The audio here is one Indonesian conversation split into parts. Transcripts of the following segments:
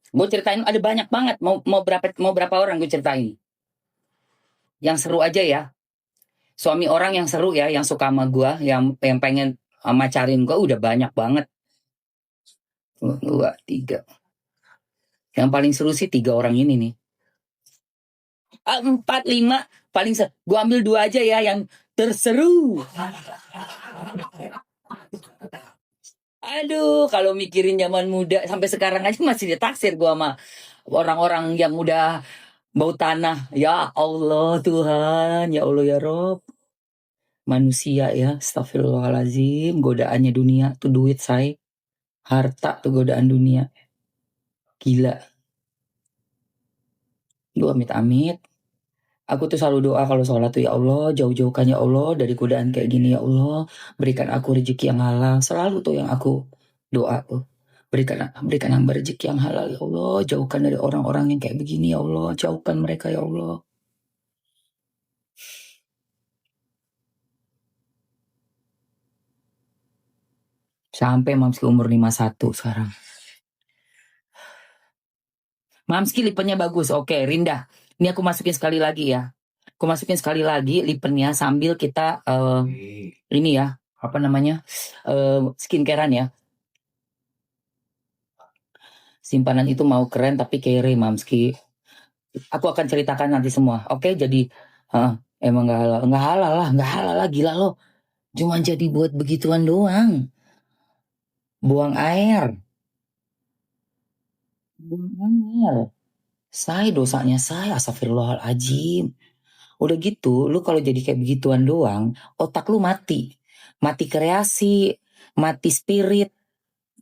Gue ceritain ada banyak banget. Mau berapa orang gue ceritain. Yang seru aja ya. Suami orang yang seru ya, yang suka sama gue, yang pengen macarin gue udah banyak banget. 2, 3. Yang paling seru sih 3 orang ini nih. 4, 5 paling seru. Gue ambil 2 aja ya yang terseru. Aduh, kalau mikirin zaman muda sampai sekarang aja masih ditaksir gue sama orang-orang yang udah bau tanah. Ya Allah Tuhan, ya Allah ya Rob. Manusia ya, astagfirullahaladzim. Godaannya dunia tuh duit, say. Harta tuh godaan dunia. Gila. Lu amit-amit. Aku tuh selalu doa kalau sholat tuh, ya Allah, jauh-jauhkan ya Allah dari godaan kayak gini, ya Allah. Berikan aku rezeki yang halal. Selalu tuh yang aku doa tuh. Berikan hamba rezeki yang halal, ya Allah. Jauhkan dari orang-orang yang kayak begini, ya Allah. Jauhkan mereka, ya Allah. Sampai Mamski umur 51 sekarang. Mamski lipennya bagus. Oke, Rinda. Ini aku masukin sekali lagi ya. Aku masukin sekali lagi lipennya sambil kita ini ya, apa namanya, skincarean ya. Simpanan itu mau keren tapi kere, Mamski. Aku akan ceritakan nanti semua. Oke, jadi emang nggak halal lah, gila lo. Cuma jadi buat begituan doang. Buang air. Saya dosanya saya, astagfirullahaladzim. Udah gitu, lu kalau jadi kayak begituan doang, otak lu mati. Mati kreasi, mati spirit,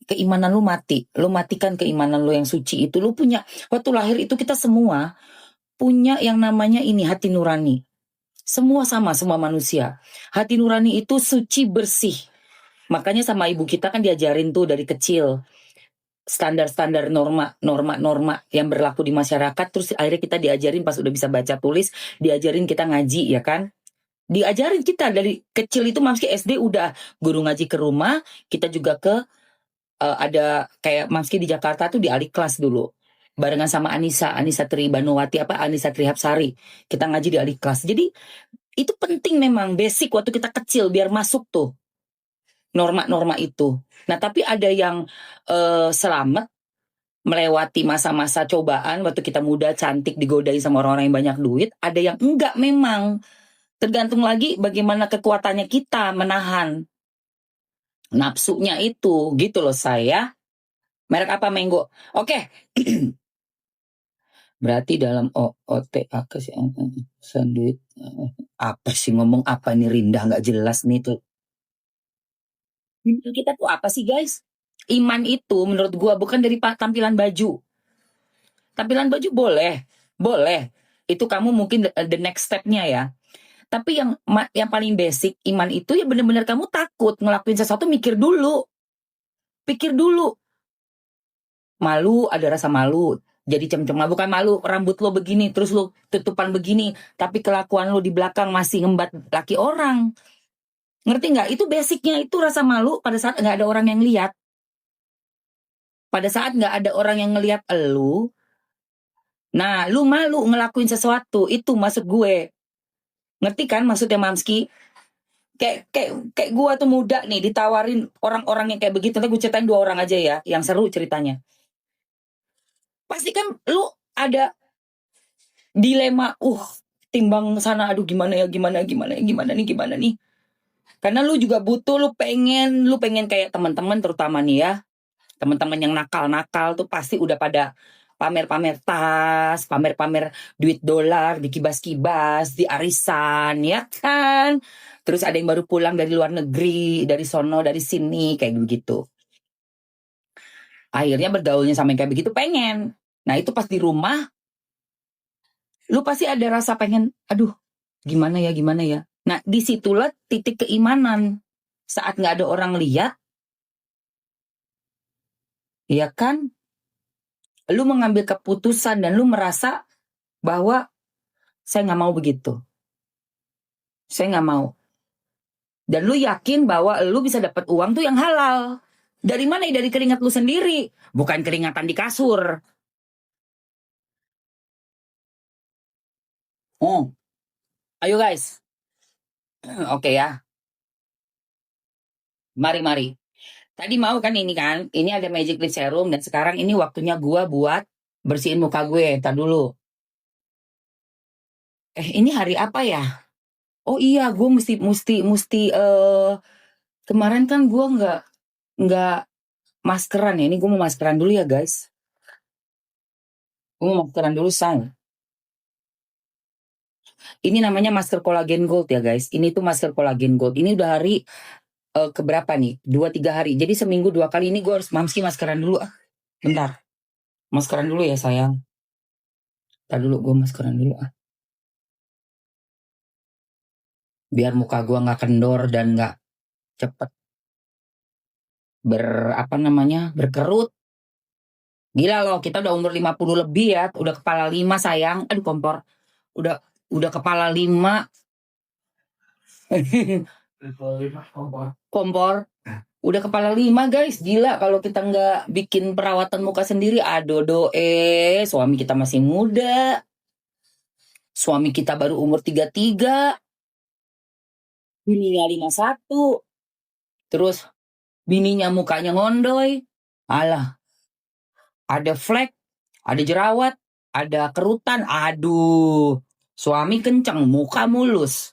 keimanan lu mati. Lu matikan keimanan lu yang suci itu. Lu punya, waktu lahir itu kita semua punya yang namanya ini, hati nurani. Semua sama, semua manusia. Hati nurani itu suci, bersih. Makanya sama ibu kita kan diajarin tuh dari kecil. Standar-standar norma yang berlaku di masyarakat, terus akhirnya kita diajarin pas udah bisa baca tulis, diajarin kita ngaji ya kan, diajarin kita dari kecil itu. Mamski SD udah guru ngaji ke rumah, kita juga ke ada kayak Mamski di Jakarta tuh di alik kelas dulu barengan sama Anissa Tribanowati Anissa Trihapsari, kita ngaji di alik kelas. Jadi itu penting memang, basic waktu kita kecil biar masuk tuh norma-norma itu. Nah tapi ada yang selamat melewati masa-masa cobaan waktu kita muda, cantik, digodain sama orang-orang yang banyak duit. Ada yang enggak memang. Tergantung lagi bagaimana kekuatannya kita menahan nafsunya itu. Gitu loh saya. Merek apa Mango? Oke. Berarti dalam OOT sih sandwich apa sih, ngomong apa nih Rinda, nggak jelas nih tuh. Kita tuh apa sih guys? Iman itu menurut gua bukan dari tampilan baju. Tampilan baju boleh. Itu kamu mungkin the next step-nya ya. Tapi yang paling basic iman itu ya benar-benar kamu takut ngelakuin sesuatu, mikir dulu. Pikir dulu. Malu, ada rasa malu. Jadi cem-cem, bukan malu rambut lo begini terus lo tutupan begini, tapi kelakuan lo di belakang masih ngembat laki orang. Ngerti nggak? Itu basicnya itu rasa malu pada saat nggak ada orang yang lihat. Pada saat nggak ada orang yang ngelihat elu, nah lu malu ngelakuin sesuatu, itu maksud gue. Ngerti kan maksudnya Mamski? Kayak gue tuh muda nih ditawarin orang-orang yang kayak begitu. Nanti gue ceritain 2 orang aja ya yang seru ceritanya. Pasti kan lu ada dilema, timbang sana, aduh gimana nih. Karena lu juga butuh, lu pengen kayak teman-teman, terutama nih ya, teman-teman yang nakal tuh pasti udah pada pamer-pamer tas, pamer-pamer duit dolar, dikibas-kibas, di arisan, ya kan? Terus ada yang baru pulang dari luar negeri, dari sono, dari sini, kayak begitu. Akhirnya bergaulnya sama yang kayak begitu pengen. Nah itu pas di rumah, lu pasti ada rasa pengen, aduh gimana ya. Nah disitulah titik keimanan. Saat gak ada orang lihat, ya kan, lu mengambil keputusan dan lu merasa bahwa saya gak mau begitu. Saya gak mau. Dan lu yakin bahwa lu bisa dapat uang tuh yang halal. Dari mana? Dari keringat lu sendiri, bukan keringatan di kasur. Oh, ayo guys. Oke ya, mari. Tadi mau kan ini kan, ini ada Magic Lip Serum dan sekarang ini waktunya gua buat bersihin muka gue. Entar dulu. Ini hari apa ya? Oh iya, gue mesti kemarin kan gue nggak maskeran ya. Ini gue mau maskeran dulu ya guys. Gue mau maskeran dulu sang. Ini namanya masker Collagen Gold ya guys. Ini tuh masker Collagen Gold. Ini udah hari keberapa nih? 2-3 hari. Jadi seminggu 2 kali ini gue harus mamski maskeran dulu. Bentar. Maskeran dulu ya sayang. Bentar dulu gue maskeran dulu biar muka gue nggak kendor dan nggak cepet berkerut. Gila loh, kita udah umur 50 lebih ya, udah kepala 5 sayang. Aduh kompor. Udah kepala 5. Kompor. Udah kepala 5 guys, gila kalau kita nggak bikin perawatan muka sendiri. Aduh suami kita masih muda. Suami kita baru umur 33. Bininya 51. Terus bininya mukanya ngondoy. Alah, ada flek, ada jerawat, ada kerutan. Aduh, suami kenceng, muka mulus.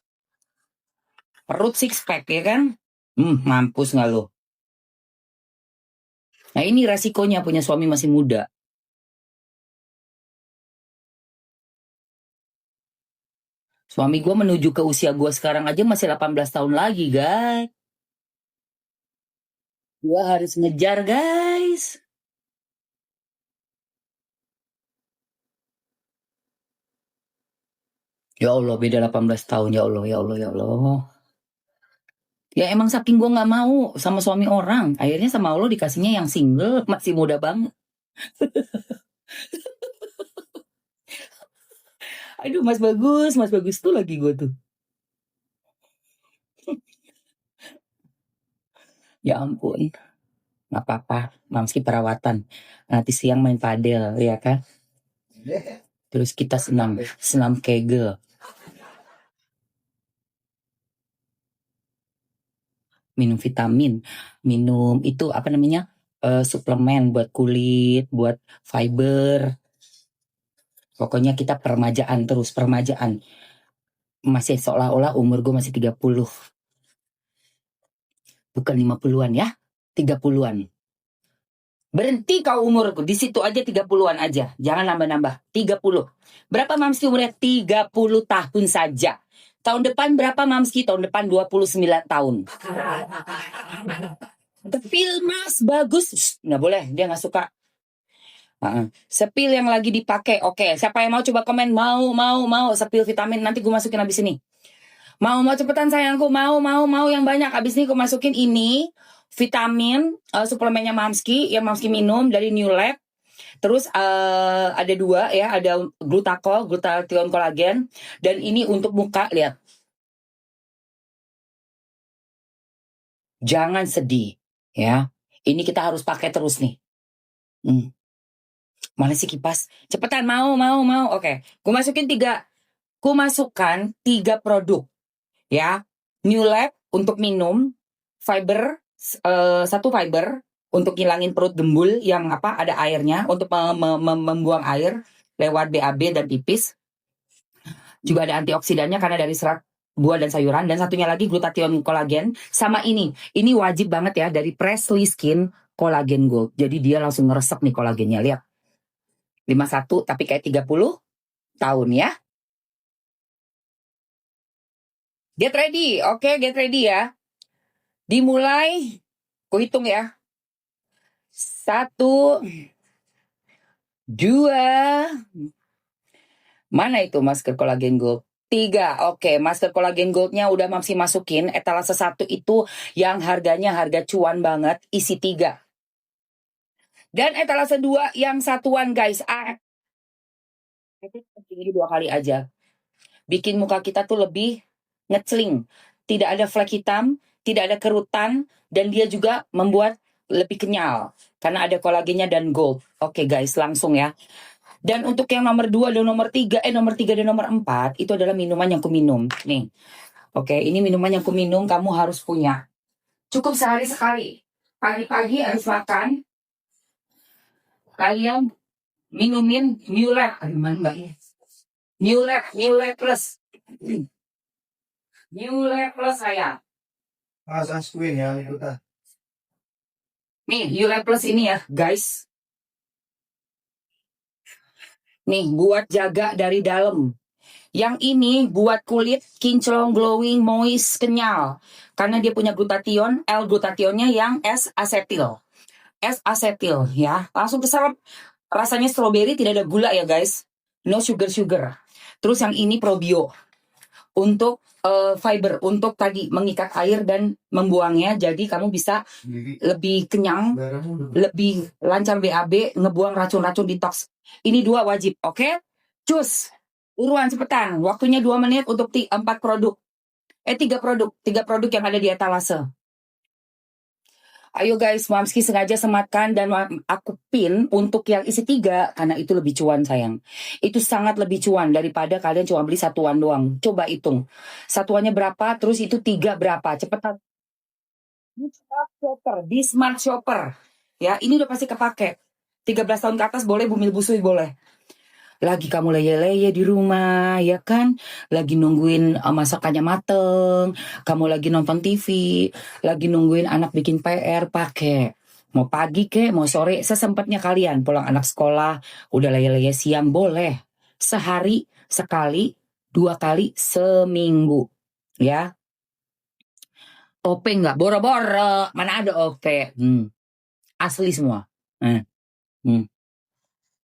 Perut six pack ya kan? Mampus nggak lo? Nah ini resikonya punya suami masih muda. Suami gue menuju ke usia gue sekarang aja masih 18 tahun lagi guys. Gue harus ngejar guys. Ya Allah beda 18 tahun ya Allah ya Allah ya Allah. Ya emang saking gue nggak mau sama suami orang, akhirnya sama Allah dikasihnya yang single masih muda banget. Aduh Mas Bagus tuh lagi gue tuh. Ya ampun, nggak apa-apa, mamski perawatan. Nanti siang main padel, ya kan? Terus kita senam kegel. Minum vitamin, minum itu apa namanya? Suplemen buat kulit, buat fiber. Pokoknya kita permajaan terus, permajaan. Masih seolah-olah umur gue masih 30. Bukan 50-an ya, 30-an. Berhenti kau umurku, di situ aja 30-an aja. Jangan nambah-nambah, 30. Berapa mamski umurnya? 30 tahun saja. Tahun depan berapa mamski? Tahun depan 29 tahun. Sepil Mas Bagus. Nggak boleh, dia nggak suka. Sepil yang lagi dipakai. Oke, siapa yang mau coba komen? Mau. Sepil vitamin, nanti gue masukin habis ini. Mau cepetan sayangku, mau yang banyak. Abis ini aku masukin ini vitamin suplemennya Mamski yang Mamski minum dari New Lab. Terus ada 2 ya, ada glutathione kolagen, dan ini untuk muka. Lihat, jangan sedih ya, ini kita harus pakai terus nih. Mana sih kipas? Cepetan, mau. Oke, gue masukin 3 produk ya. New Lab untuk minum, fiber, 1 fiber untuk ngilangin perut gembul yang ada airnya, untuk membuang air lewat BAB dan pipis. Juga ada antioksidannya karena dari serat buah dan sayuran. Dan satunya lagi glutathione kolagen. Sama ini wajib banget ya, dari Presley Skin Collagen Gold. Jadi dia langsung ngeresep nih kolagennya. Lihat, 51 tapi kayak 30 tahun ya. Get ready, oke, get ready ya. Dimulai, ku hitung ya. 1, 2, mana itu masker Collagen Gold? 3, oke, masker Collagen Goldnya udah Mamsi masukin. Etalase 1 itu yang harganya harga cuan banget, isi 3. Dan etalase 2 yang satuan guys. Ini 2 kali aja. Bikin muka kita tuh lebih ngeceling. Tidak ada flek hitam, tidak ada kerutan, dan dia juga membuat lebih kenyal karena ada kolagennya dan gold. Oke guys, langsung ya. Dan untuk yang nomor 2 dan nomor 3, nomor 3 dan nomor 4 itu adalah minuman yang kuminum. Nih. Oke, ini minuman yang kuminum kamu harus punya. Cukup sehari sekali. Pagi-pagi harus makan. Kalian minumin New Lab. Aduh, mana Mbak? New Lab Plus. New Lab Plus saya. Sunscreen ya itu kan. Nih, New Lab Plus ini ya, guys. Nih, buat jaga dari dalam. Yang ini buat kulit kinclong, glowing, moist, kenyal. Karena dia punya glutathione, L-glutathionnya yang S-asetil. S-asetil ya. Langsung keserap. Rasanya strawberry, tidak ada gula ya guys. No sugar. Terus yang ini probio. Untuk fiber, untuk tadi mengikat air dan membuangnya. Jadi kamu bisa lebih kenyang, lebih lancar BAB, ngebuang racun-racun detox. Ini 2 wajib, oke? Cus, uruan cepetan. Waktunya 2 menit untuk 4 produk. 3 produk. 3 produk yang ada di etalase. Ayo guys, Mamski sengaja sematkan dan aku pin untuk yang isi 3 karena itu lebih cuan sayang. Itu sangat lebih cuan daripada kalian cuma beli satuan doang. Coba hitung. Satuannya berapa, terus itu 3 berapa. Cepetan. Di Smart Shopper. Ya, ini udah pasti kepake. 13 tahun ke atas boleh, bumil busui boleh. Lagi kamu leye-leye di rumah, ya kan? Lagi nungguin masakannya mateng, kamu lagi nonton TV, lagi nungguin anak bikin PR, pakai. Mau pagi ke, mau sore, sesempatnya kalian. Pulang anak sekolah, udah leye-leye siang, boleh. Sehari, sekali, 2 kali, seminggu. Ya. OP nggak? Boro-boro. Mana ada OP? Asli semua. Hmm.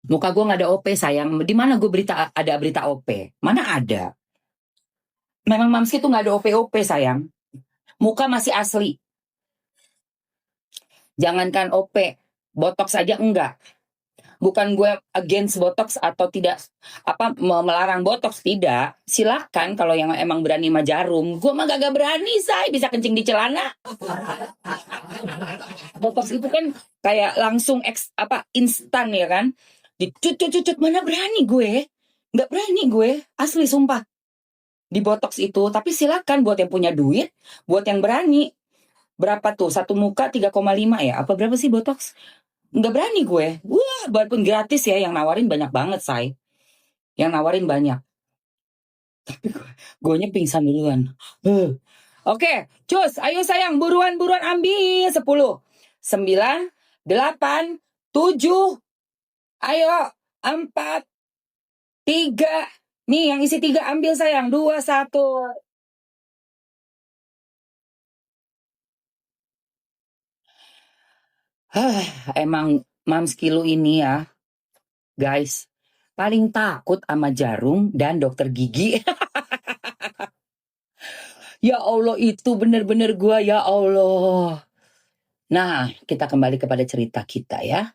Muka gue nggak ada OP sayang. Di mana gue ada berita OP? Mana ada? Memang Mamski tuh nggak ada OP sayang. Muka masih asli. Jangankan OP, botox aja enggak. Bukan gue against botox atau tidak melarang botox, tidak. Silakan kalau yang emang berani mah jarum. Gue mah gak berani, say, bisa kencing di celana. Botox itu kan kayak langsung instan ya kan. Dicut mana berani gue. Nggak berani gue, asli sumpah. Di botox itu, tapi silakan buat yang punya duit, buat yang berani. Berapa tuh? Satu muka 3,5 ya? Apa berapa sih botox? Nggak berani gue. Wah, walaupun gratis ya, yang nawarin banyak banget, say. Yang nawarin banyak. Tapi gue pingsan duluan. Oke, cus, ayo sayang, buruan ambil 10, 9, 8, 7, ayo, 4, 3, nih yang isi 3 ambil sayang, 2, 1. Emang Mamski lu ini ya, guys, paling takut sama jarum dan dokter gigi. Ya Allah, itu bener-bener gua, ya Allah. Nah, kita kembali kepada cerita kita ya.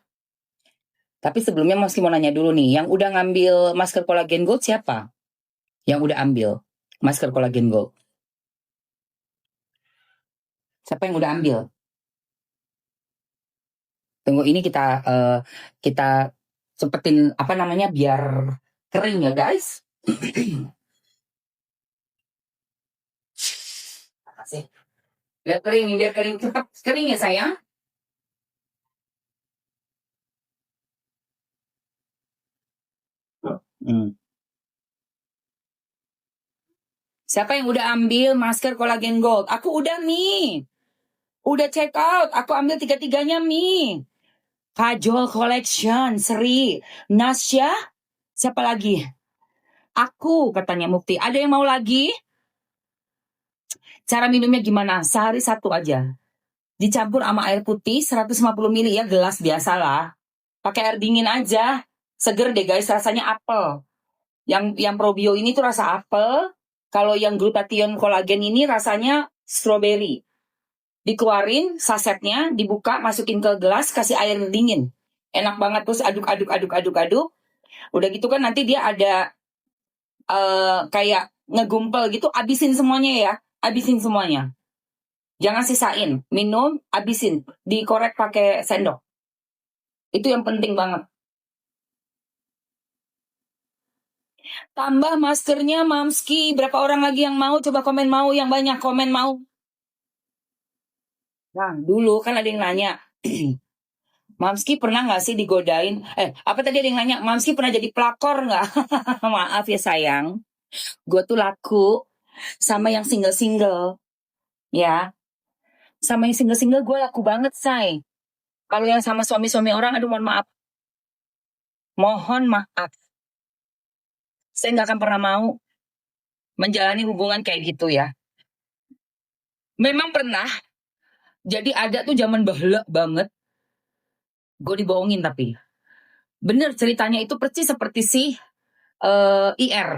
Tapi sebelumnya Mamski mau nanya dulu nih, yang udah ngambil masker Collagen Gold siapa? Yang udah ambil masker Collagen Gold. Siapa yang udah ambil? Tunggu, ini kita cepetin biar kering ya guys. Apa sih? Biar kering cepat kering ya sayang. Siapa yang udah ambil masker Collagen Gold? Aku udah nih. Udah check out. Aku ambil 3-3-nya nih. Kajol Collection, Sri, Nasya, siapa lagi? Aku, katanya Mukti. Ada yang mau lagi? Cara minumnya gimana? Sehari 1 aja. Dicampur sama air putih 150 ml ya, gelas biasa lah. Pakai air dingin aja. Seger deh guys, rasanya apel. Yang probio ini tuh rasa apel. Kalau yang glutathione kolagen ini rasanya strawberry. Dikeluarin sasetnya, dibuka, masukin ke gelas, kasih air dingin. Enak banget, terus aduk. Udah gitu kan nanti dia ada kayak ngegumpel gitu, abisin semuanya ya. Abisin semuanya. Jangan sisain. Minum, habisin. Dikorek pakai sendok. Itu yang penting banget. Tambah maskernya, Mamski. Berapa orang lagi yang mau? Coba komen mau. Yang banyak komen mau. Nah, dulu kan ada yang nanya. Mamski pernah nggak sih digodain? Apa tadi ada yang nanya? Mamski pernah jadi pelakor nggak? Maaf ya sayang. Gue tuh laku sama yang single-single. Ya. Sama yang single-single gue laku banget, say. Kalau yang sama suami-suami orang, aduh mohon maaf. Mohon maaf. Saya nggak akan pernah mau menjalani hubungan kayak gitu ya. Memang pernah. Jadi ada tuh zaman baheula banget. Gue dibohongin tapi. Bener ceritanya itu persis seperti si IR.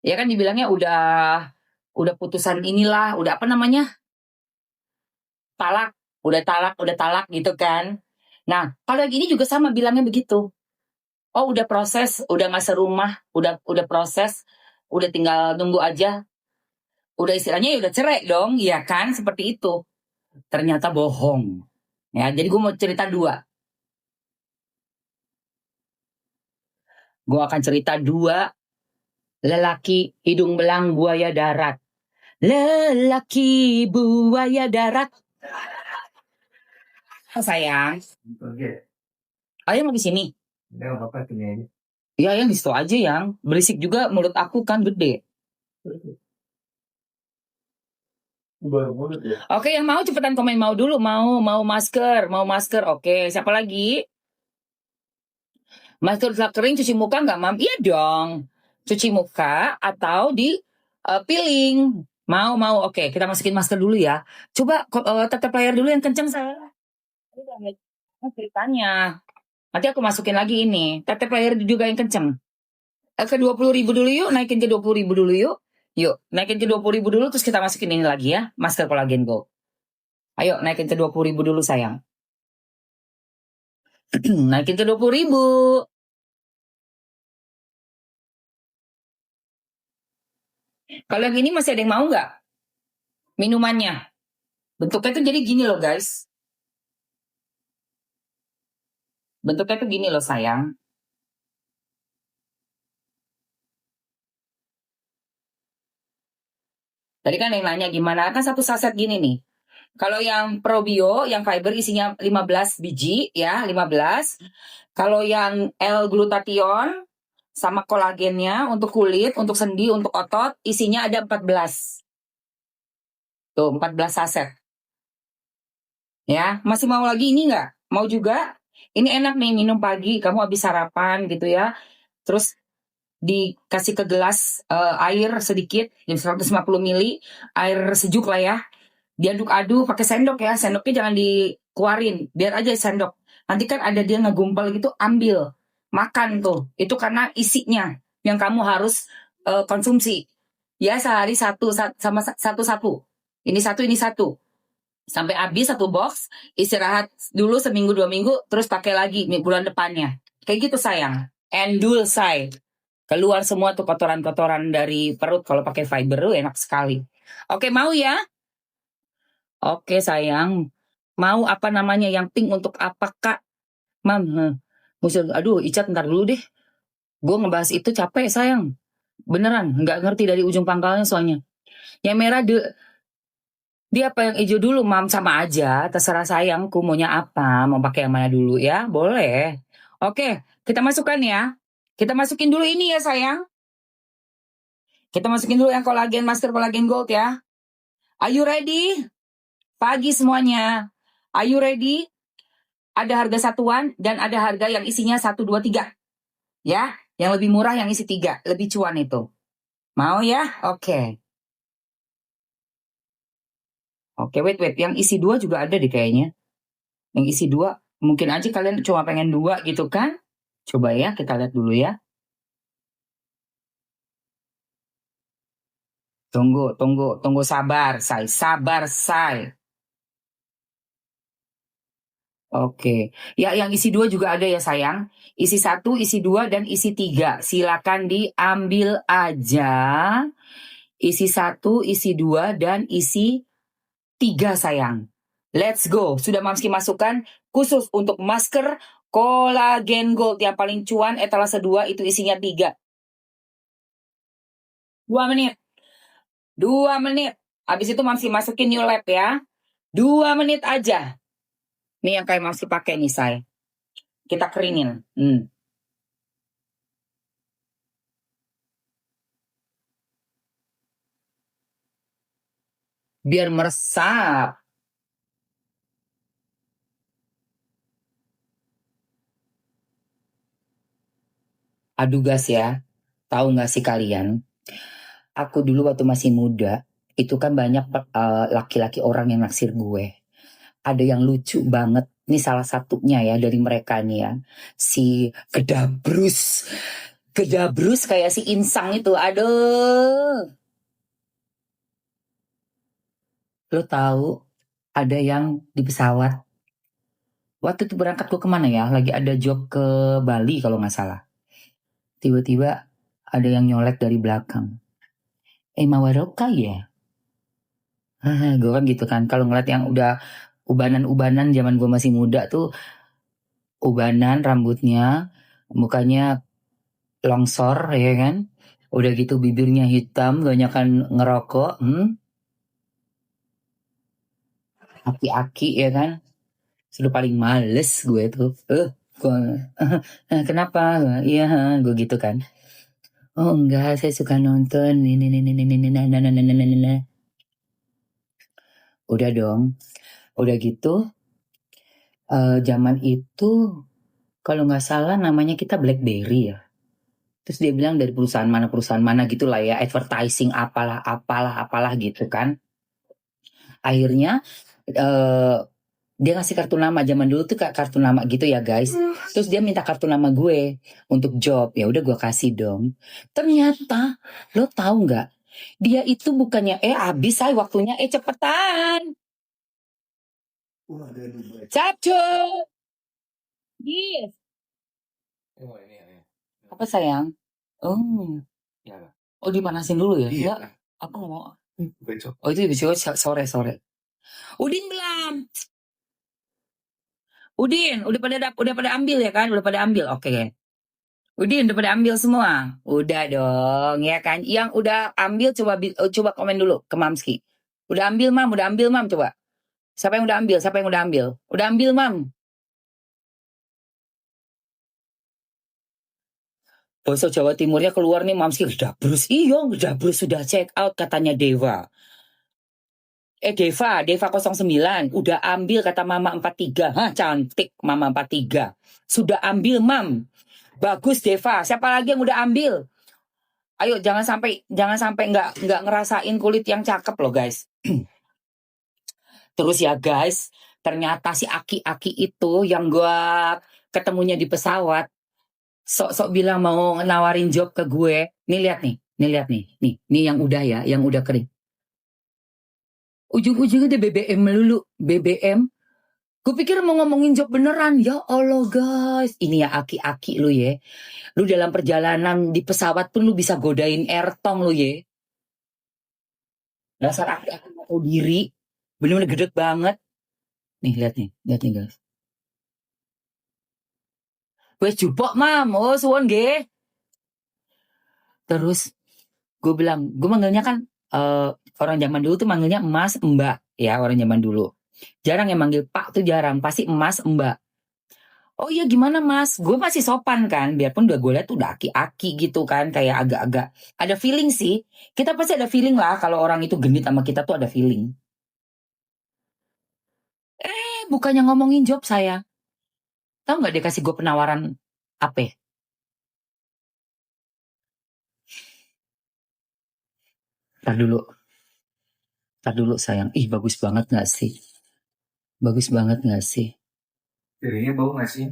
Ya kan dibilangnya udah putusan inilah, udah apa namanya? Talak, udah talak gitu kan. Nah, kalau yang ini juga sama bilangnya begitu. Oh, udah proses, udah nggak serumah, udah proses, udah tinggal nunggu aja. Udah istilahnya ya udah cerai dong, ya kan? Seperti itu. Ternyata bohong. Ya, jadi gue mau cerita dua. Gue akan cerita dua lelaki hidung belang buaya darat. Lelaki buaya darat. Oh, sayang. Oke. Ayang mau di sini. Enggak apa-apa ini aja. Ya, yang di situ aja yang. Berisik juga mulut aku kan gede. Mulut ya. Oke, yang mau cepetan komen mau dulu. Mau masker. Oke, siapa lagi? Masker udah kering cuci muka nggak, Mam? Iya dong. Cuci muka atau di peeling. Mau. Oke, kita masukin masker dulu ya. Coba tetap layar dulu yang kenceng, saya. Ini udah nggak ceritanya. Nanti aku masukin lagi ini. Tetap layar juga yang kenceng. Ke 20.000 dulu yuk. Naikin ke 20.000 dulu yuk. Yuk, naikin ke 20.000 dulu. Terus kita masukin ini lagi ya. Masker Collagen Go. Ayo, naikin ke 20.000 dulu, sayang. Naikin ke 20.000. Kalau yang ini masih ada yang mau nggak? Minumannya. Bentuknya tuh jadi gini loh, guys. Bentuknya tuh gini loh, sayang. Tadi kan yang nanya gimana? Kan satu saset gini nih. Kalau yang probio, yang fiber isinya 15 biji, ya, 15. Kalau yang L-glutathione sama kolagennya untuk kulit, untuk sendi, untuk otot, isinya ada 14. Tuh, 14 saset. Ya, masih mau lagi ini nggak? Mau juga? Ini enak nih minum pagi, kamu habis sarapan gitu ya. Terus dikasih ke gelas air sedikit, 150 ml, air sejuk lah ya. Diaduk-aduk pakai sendok ya, sendoknya jangan dikeluarin, biar aja sendok. Nanti kan ada dia ngegumpal gitu, ambil, makan tuh. Itu karena isinya yang kamu harus konsumsi. Ya sehari sama satu. Ini satu. Sampai habis satu box, istirahat dulu seminggu 2 minggu, terus pakai lagi bulan depannya. Kayak gitu sayang. Endul say. Keluar semua tuh kotoran-kotoran dari perut kalau pakai fiber, enak sekali. Oke, mau ya? Oke, sayang. Mau apa namanya yang pink untuk apa, Kak? Mam, aduh, Icat ntar dulu deh. Gue ngebahas itu capek, sayang. Beneran, nggak ngerti dari ujung pangkalnya soalnya. Yang merah, dia apa yang hijau dulu, Mam? Sama aja, terserah sayangku maunya apa. Mau pakai yang mana dulu ya? Boleh. Oke, kita masukkan ya. Kita masukin dulu ini ya, sayang. Kita masukin dulu yang kolagen, masker kolagen gold ya. Are you ready? Pagi semuanya. Are you ready? Ada harga satuan dan ada harga yang isinya 1, 2, 3. Ya, yang lebih murah yang isi 3. Lebih cuan itu. Mau ya? Oke. Oke, wait. Yang isi 2 juga ada deh kayaknya. Yang isi 2. Mungkin aja kalian cuma pengen 2 gitu kan? Coba ya, kita lihat dulu ya. Tunggu sabar, say. Sabar, say. Oke. Ya, yang isi 2 juga ada ya, sayang. Isi 1, isi 2, dan isi 3. Silakan diambil aja. Isi 1, isi 2, dan isi 3 sayang. Let's go. Sudah Mamski masukkan khusus untuk masker Collagen Gold yang paling cuan etalase 2 itu isinya 3. 2 menit. 2 menit. Habis itu Mamski masukin New Lab ya. 2 menit aja. Nih yang kayak Mamski pakai nih, say. Kita keringin. Biar meresap. Aduh gas ya. Tahu nggak sih kalian? Aku dulu waktu masih muda, itu kan banyak laki-laki orang yang naksir gue. Ada yang lucu banget. Ini salah satunya ya dari mereka nih ya. Si Gedabrus. Gedabrus kayak si Insang itu. Aduh. Lo tahu ada yang di pesawat. Waktu itu berangkat gue kemana ya? Lagi ada job ke Bali kalau nggak salah. Tiba-tiba ada yang nyolek dari belakang. Mawaroka ya? Gue kan gitu kan. Kalau ngeliat yang udah ubanan-ubanan zaman gue masih muda tuh. Ubanan rambutnya. Mukanya longsor ya kan. Udah gitu bibirnya hitam. Banyakan ngerokok. Aki-aki ya kan. Sudah paling males gue tuh. Kenapa? Iya gue gitu kan. Oh enggak, saya suka nonton. Udah dong. Udah gitu. Zaman itu kalau nggak salah namanya kita BlackBerry ya. Terus dia bilang dari perusahaan mana gitu lah ya. Advertising apalah gitu kan. Akhirnya dia ngasih kartu nama. Zaman dulu tuh kartu nama gitu ya guys. Terus dia minta kartu nama gue untuk job. Ya udah gue kasih dong. Ternyata lo tahu nggak? Dia itu bukannya habis say waktunya cepetan. Capcus. Yes. Apa sayang? Oh. Oh dipanasin dulu ya? Enggak. Aku nggak mau. Oh itu besok sore. Udin belum. Udin, udah pada ambil ya kan? Udah pada ambil. Oke. Udin udah pada ambil semua. Udah dong, ya kan? Yang udah ambil coba komen dulu ke Mamski. Udah ambil, Mam, coba. Siapa yang udah ambil? Udah ambil, Mam. Bosok Jawa Timurnya keluar nih Mamski Gedabrus. Iya, Gedabrus sudah check out katanya Deva. Deva 09 udah ambil kata Mama 43. Hah, cantik Mama 43. Sudah ambil, Mam. Bagus Deva. Siapa lagi yang udah ambil? Ayo jangan sampai nggak ngerasain kulit yang cakep loh guys. Terus ya guys, ternyata si Aki-Aki itu yang gua ketemunya di pesawat sok-sok bilang mau nawarin job ke gue. Nih lihat nih. Nih yang udah ya, yang udah kering. Ujung-ujungnya dia BBM melulu, BBM. Gue pikir mau ngomongin job beneran. Ya Allah guys, ini ya Aki-Aki lu ya. Lu dalam perjalanan di pesawat pun lu bisa godain Airtong lu ya. Dasar Aki-Aki gak tahu diri. Bener-bener gede banget. Nih lihat nih guys. Wes jupok Mam, oh suwon ge. Terus gue bilang, gue manggilnya kan orang zaman dulu tuh manggilnya Mas, Mbak ya orang zaman dulu. Jarang yang manggil Pak tuh jarang, pasti Mas, Mbak. Oh iya gimana Mas? Gue masih sopan kan, biarpun udah gue lihat udah aki-aki gitu kan, kayak agak-agak ada feeling sih. Kita pasti ada feeling lah kalau orang itu genit sama kita tuh ada feeling. Bukannya ngomongin job saya. Tahu nggak dia kasih gue penawaran apa? Tar dulu sayang. Ih bagus banget nggak sih? Bagus banget nggak sih? Piringnya bau nggak sih?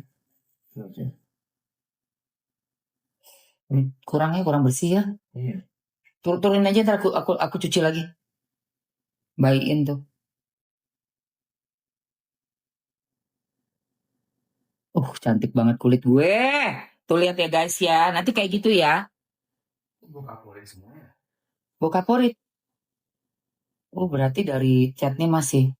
Kurang bersih ya. Iya. Turunin aja ntar aku cuci lagi. Baikin tuh. Cantik banget kulit gue. Tuh lihat ya guys ya. Nanti kayak gitu ya. Bau kaporit semua ya? Bau kaporit. Oh, berarti dari chatnya masih.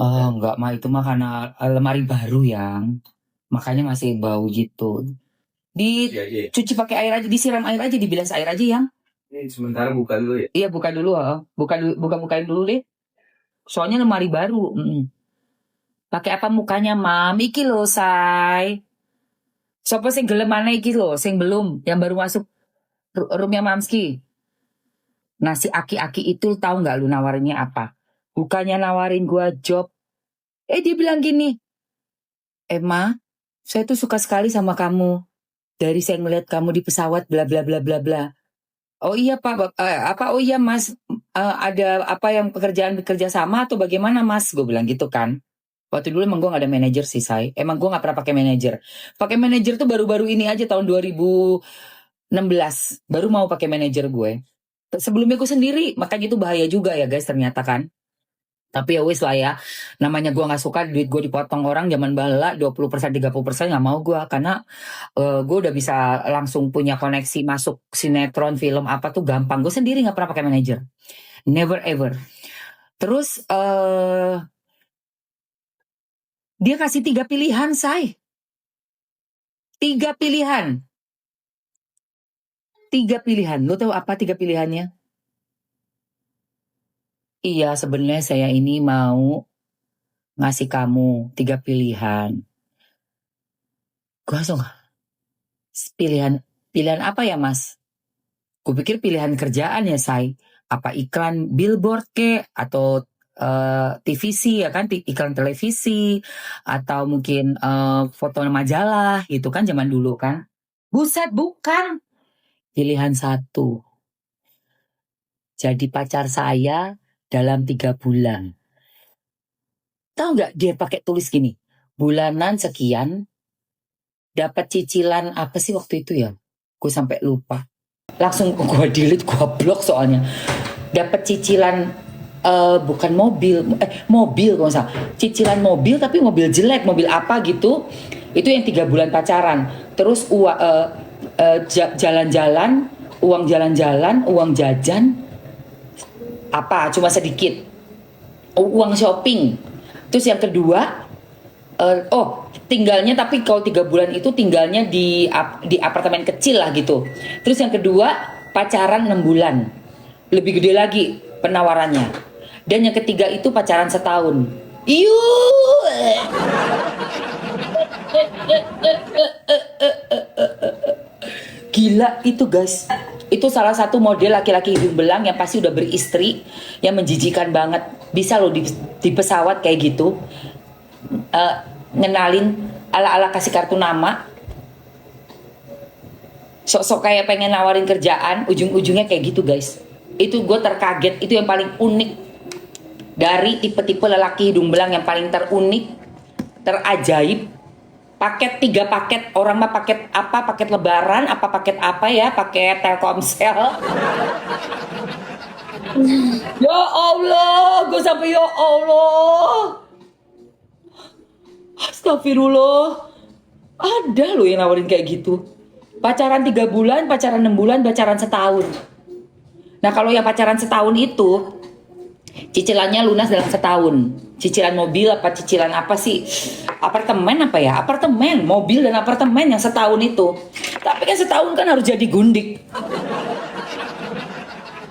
Oh, enggak mah itu mah karena lemari baru yang makanya masih bau gitu. Iya, iya. Dicuci pakai air aja, disiram air aja, dibilas air aja yang. Ini sementara buka dulu ya. Iya, buka dulu, bukain dulu deh. Soalnya lemari baru. Pakai apa mukanya, Mam? Iki lo, say. Sopo sing gelem mana iki lo, sing belum, yang baru masuk roomnya Mamski. Nah, si aki-aki itu tahu nggak lu nawarinnya apa? Bukannya nawarin gua job. Dia bilang gini, Emma, saya tuh suka sekali sama kamu. Dari saya ngeliat kamu di pesawat, bla bla bla bla bla. Oh iya Pak, apa? Oh iya Mas, ada apa yang pekerjaan bekerja sama atau bagaimana Mas? Gue bilang gitu kan. Waktu dulu emang gue gak ada manajer sih, Say. Emang gue gak pernah pakai manajer. Pakai manajer tuh baru-baru ini aja tahun 2016. Baru mau pakai manajer gue. Sebelumnya gue sendiri, makanya itu bahaya juga ya guys ternyata kan. Tapi ya wis lah ya, namanya gue gak suka duit gue dipotong orang zaman bala 20%, 30% gak mau gue. Karena gue udah bisa langsung punya koneksi masuk sinetron, film apa tuh gampang. Gue sendiri gak pernah pakai manajer. Never ever. Terus dia kasih 3 pilihan, Say. 3 pilihan. 3 pilihan. Lo tahu apa 3 pilihannya? Iya, sebenarnya saya ini mau ngasih kamu 3 pilihan. Gue langsung, pilihan apa ya mas? Gue pikir pilihan kerjaan ya, Say. Apa iklan billboard ke? Atau TVC ya kan, iklan televisi. Atau mungkin foto majalah gitu kan zaman dulu kan. Buset, bukan. Pilihan 1. Jadi pacar saya dalam 3 bulan. Tahu nggak dia pakai tulis gini, bulanan sekian, dapat cicilan apa sih waktu itu ya? Gue sampai lupa. Langsung gue delete, gue blok soalnya. Dapat cicilan bukan mobil kalau salah. Cicilan mobil tapi mobil jelek, mobil apa gitu. Itu yang 3 bulan pacaran. Terus jalan-jalan, uang jalan-jalan, uang jajan, apa cuma sedikit. Uang shopping. Terus yang kedua, tinggalnya tapi kalau 3 bulan itu tinggalnya di apartemen kecil lah gitu. Terus yang kedua, pacaran 6 bulan. Lebih gede lagi penawarannya. Dan yang ketiga itu pacaran setahun. Gila itu guys. Itu salah satu model laki-laki hidung belang yang pasti udah beristri, yang menjijikan banget. Bisa loh di pesawat kayak gitu. Ngenalin ala-ala kasih kartu nama. Sok-sok kayak pengen nawarin kerjaan, ujung-ujungnya kayak gitu guys. Itu gue terkaget, itu yang paling unik. Dari tipe-tipe lelaki hidung belang yang paling terunik, terajaib. Paket 3 paket, orang mah paket apa, paket lebaran, apa paket apa ya, paket Telkomsel. Ya Allah, gue sampai ya Allah. Astagfirullah. Ada loh yang nawarin kayak gitu. Pacaran 3 bulan, pacaran 6 bulan, pacaran setahun. Nah kalau yang pacaran setahun itu, cicilannya lunas dalam setahun. Cicilan mobil apa cicilan apa sih? Apartemen apa ya? Apartemen, mobil dan apartemen yang setahun itu. Tapi kan setahun kan harus jadi gundik.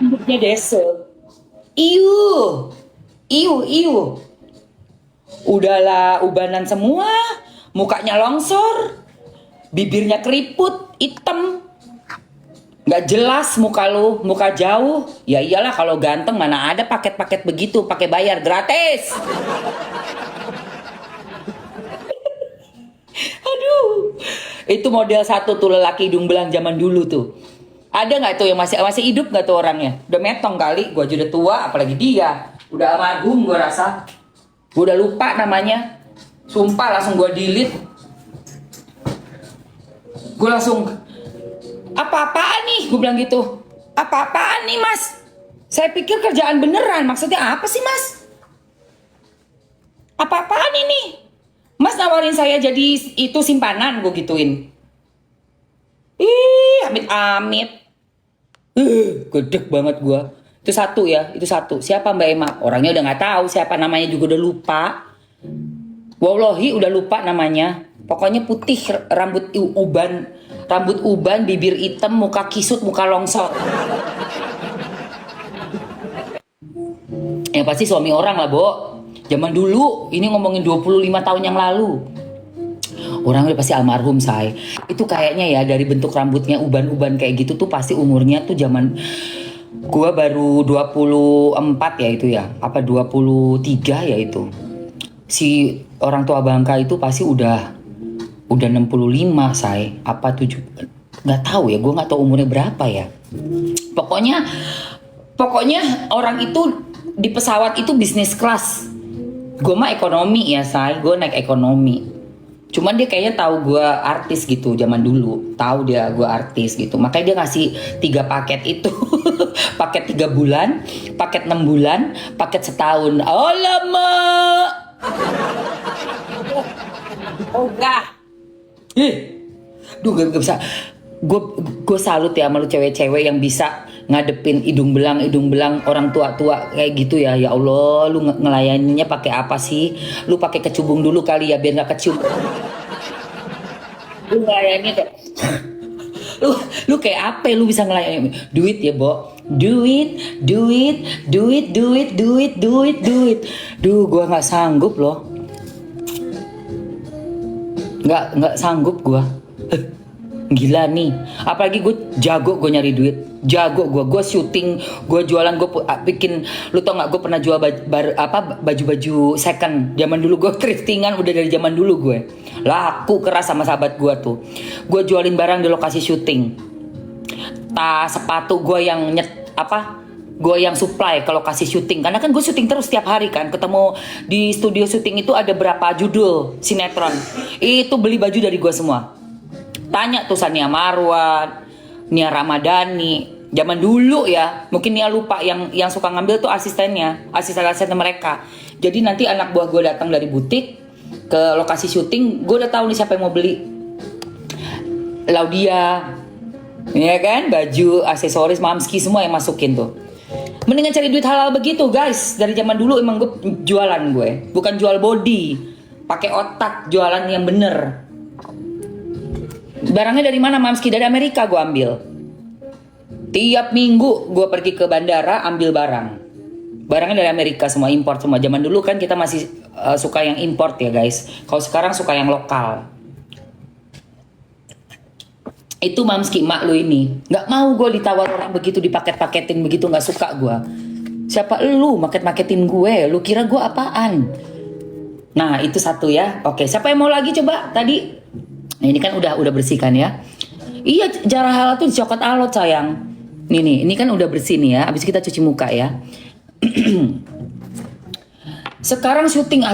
Gundiknya desa. Iu. Udahlah ubanan semua. Mukanya longsor. Bibirnya keriput, hitam. Nggak jelas muka lu, muka jauh. Ya iyalah kalau ganteng mana ada paket-paket begitu, pakai bayar gratis. Aduh. Itu model 1 tuh lelaki hidung belang zaman dulu tuh. Ada nggak tuh yang masih hidup nggak tuh orangnya? Udah metong kali, gua aja udah tua, apalagi dia. Udah almarhum gua rasa. Gua udah lupa namanya. Sumpah langsung gua delete. Gua langsung apa-apaan nih? Gue bilang gitu. Apa-apaan nih mas? Saya pikir kerjaan beneran. Maksudnya apa sih mas? Apa-apaan ini? Mas nawarin saya jadi itu simpanan, gue gituin. Amit-amit. Gedek banget gue. Itu satu ya, itu satu. Siapa Mbak Emma? Orangnya udah nggak tahu, siapa namanya juga udah lupa. Wallahi udah lupa namanya. Pokoknya putih, rambut uban, bibir hitam, muka kisut, muka longsor. Ya pasti suami orang lah, Bo. Zaman dulu, ini ngomongin 25 tahun yang lalu. Orang udah pasti almarhum, say. Itu kayaknya ya dari bentuk rambutnya uban-uban kayak gitu tuh pasti umurnya tuh zaman gua baru 24 ya itu ya. Apa 23 ya itu. Si orang tua Bangka itu pasti udah 65, say. Apa 7? Nggak tahu ya, gua nggak tahu umurnya berapa ya. Pokoknya orang itu di pesawat itu bisnis kelas. Gue mah ekonomi ya, say. Gue naik ekonomi. Cuman dia kayaknya tahu gue artis gitu zaman dulu. Tahu dia gue artis gitu. Makanya dia ngasih 3 paket itu. Paket 3 bulan, paket 6 bulan, paket setahun. Oh lama. Oh enggak. Duh gak bisa. Gue salut ya sama lu cewek-cewek yang bisa ngadepin hidung belang orang tua-tua kayak gitu ya. Ya Allah, lu ngelayaninnya pakai apa sih? Lu pakai kecubung dulu kali ya biar nggak kecium. Lu ngelayanin kayak lu kayak apa? Lu bisa ngelayanin duit ya, Bo. Duit. Duh, gua nggak sanggup loh. Nggak sanggup gua. Gila nih, apalagi gue jago gue nyari duit, jago gue syuting, gue jualan, gue bikin, lu tau nggak gue pernah jual baju second, zaman dulu gue thriftingan udah dari zaman dulu gue, laku keras sama sahabat gue tuh, gue jualin barang di lokasi syuting, tas sepatu gue yang gue yang supply ke lokasi syuting, karena kan gue syuting terus setiap hari kan, ketemu di studio syuting itu ada berapa judul sinetron, itu beli baju dari gue semua. Tanya tuh Sania Marwan, Nia Ramadhani, zaman dulu ya, mungkin Nia lupa yang suka ngambil tuh asisten mereka. Jadi nanti anak buah gue datang dari butik ke lokasi syuting, gue udah tahu nih siapa yang mau beli. Laudia, ya kan, baju, aksesoris, mamski semua yang masukin tuh. Mendingan cari duit halal begitu guys. Dari zaman dulu emang gue jualan gue, bukan jual body, pakai otak, jualan yang bener. Barangnya dari mana Mamski? Dari Amerika gue ambil. Tiap minggu gue pergi ke bandara ambil barang. Barangnya dari Amerika semua, import semua. Zaman dulu kan kita masih suka yang import ya guys. Kalau sekarang suka yang lokal. Itu Mamski, mak lu ini. Gak mau gue ditawar orang begitu, dipaket-paketin begitu, gak suka gue. Siapa lu maket-maketin gue? Lu kira gue apaan? Nah itu satu ya. Oke, siapa yang mau lagi coba tadi? Nah, ini kan udah bersih kan ya. Iya, jarah halal tuh dicokot alot sayang. Nih, ini kan udah bersih nih ya. Abis kita cuci muka ya. Sekarang syuting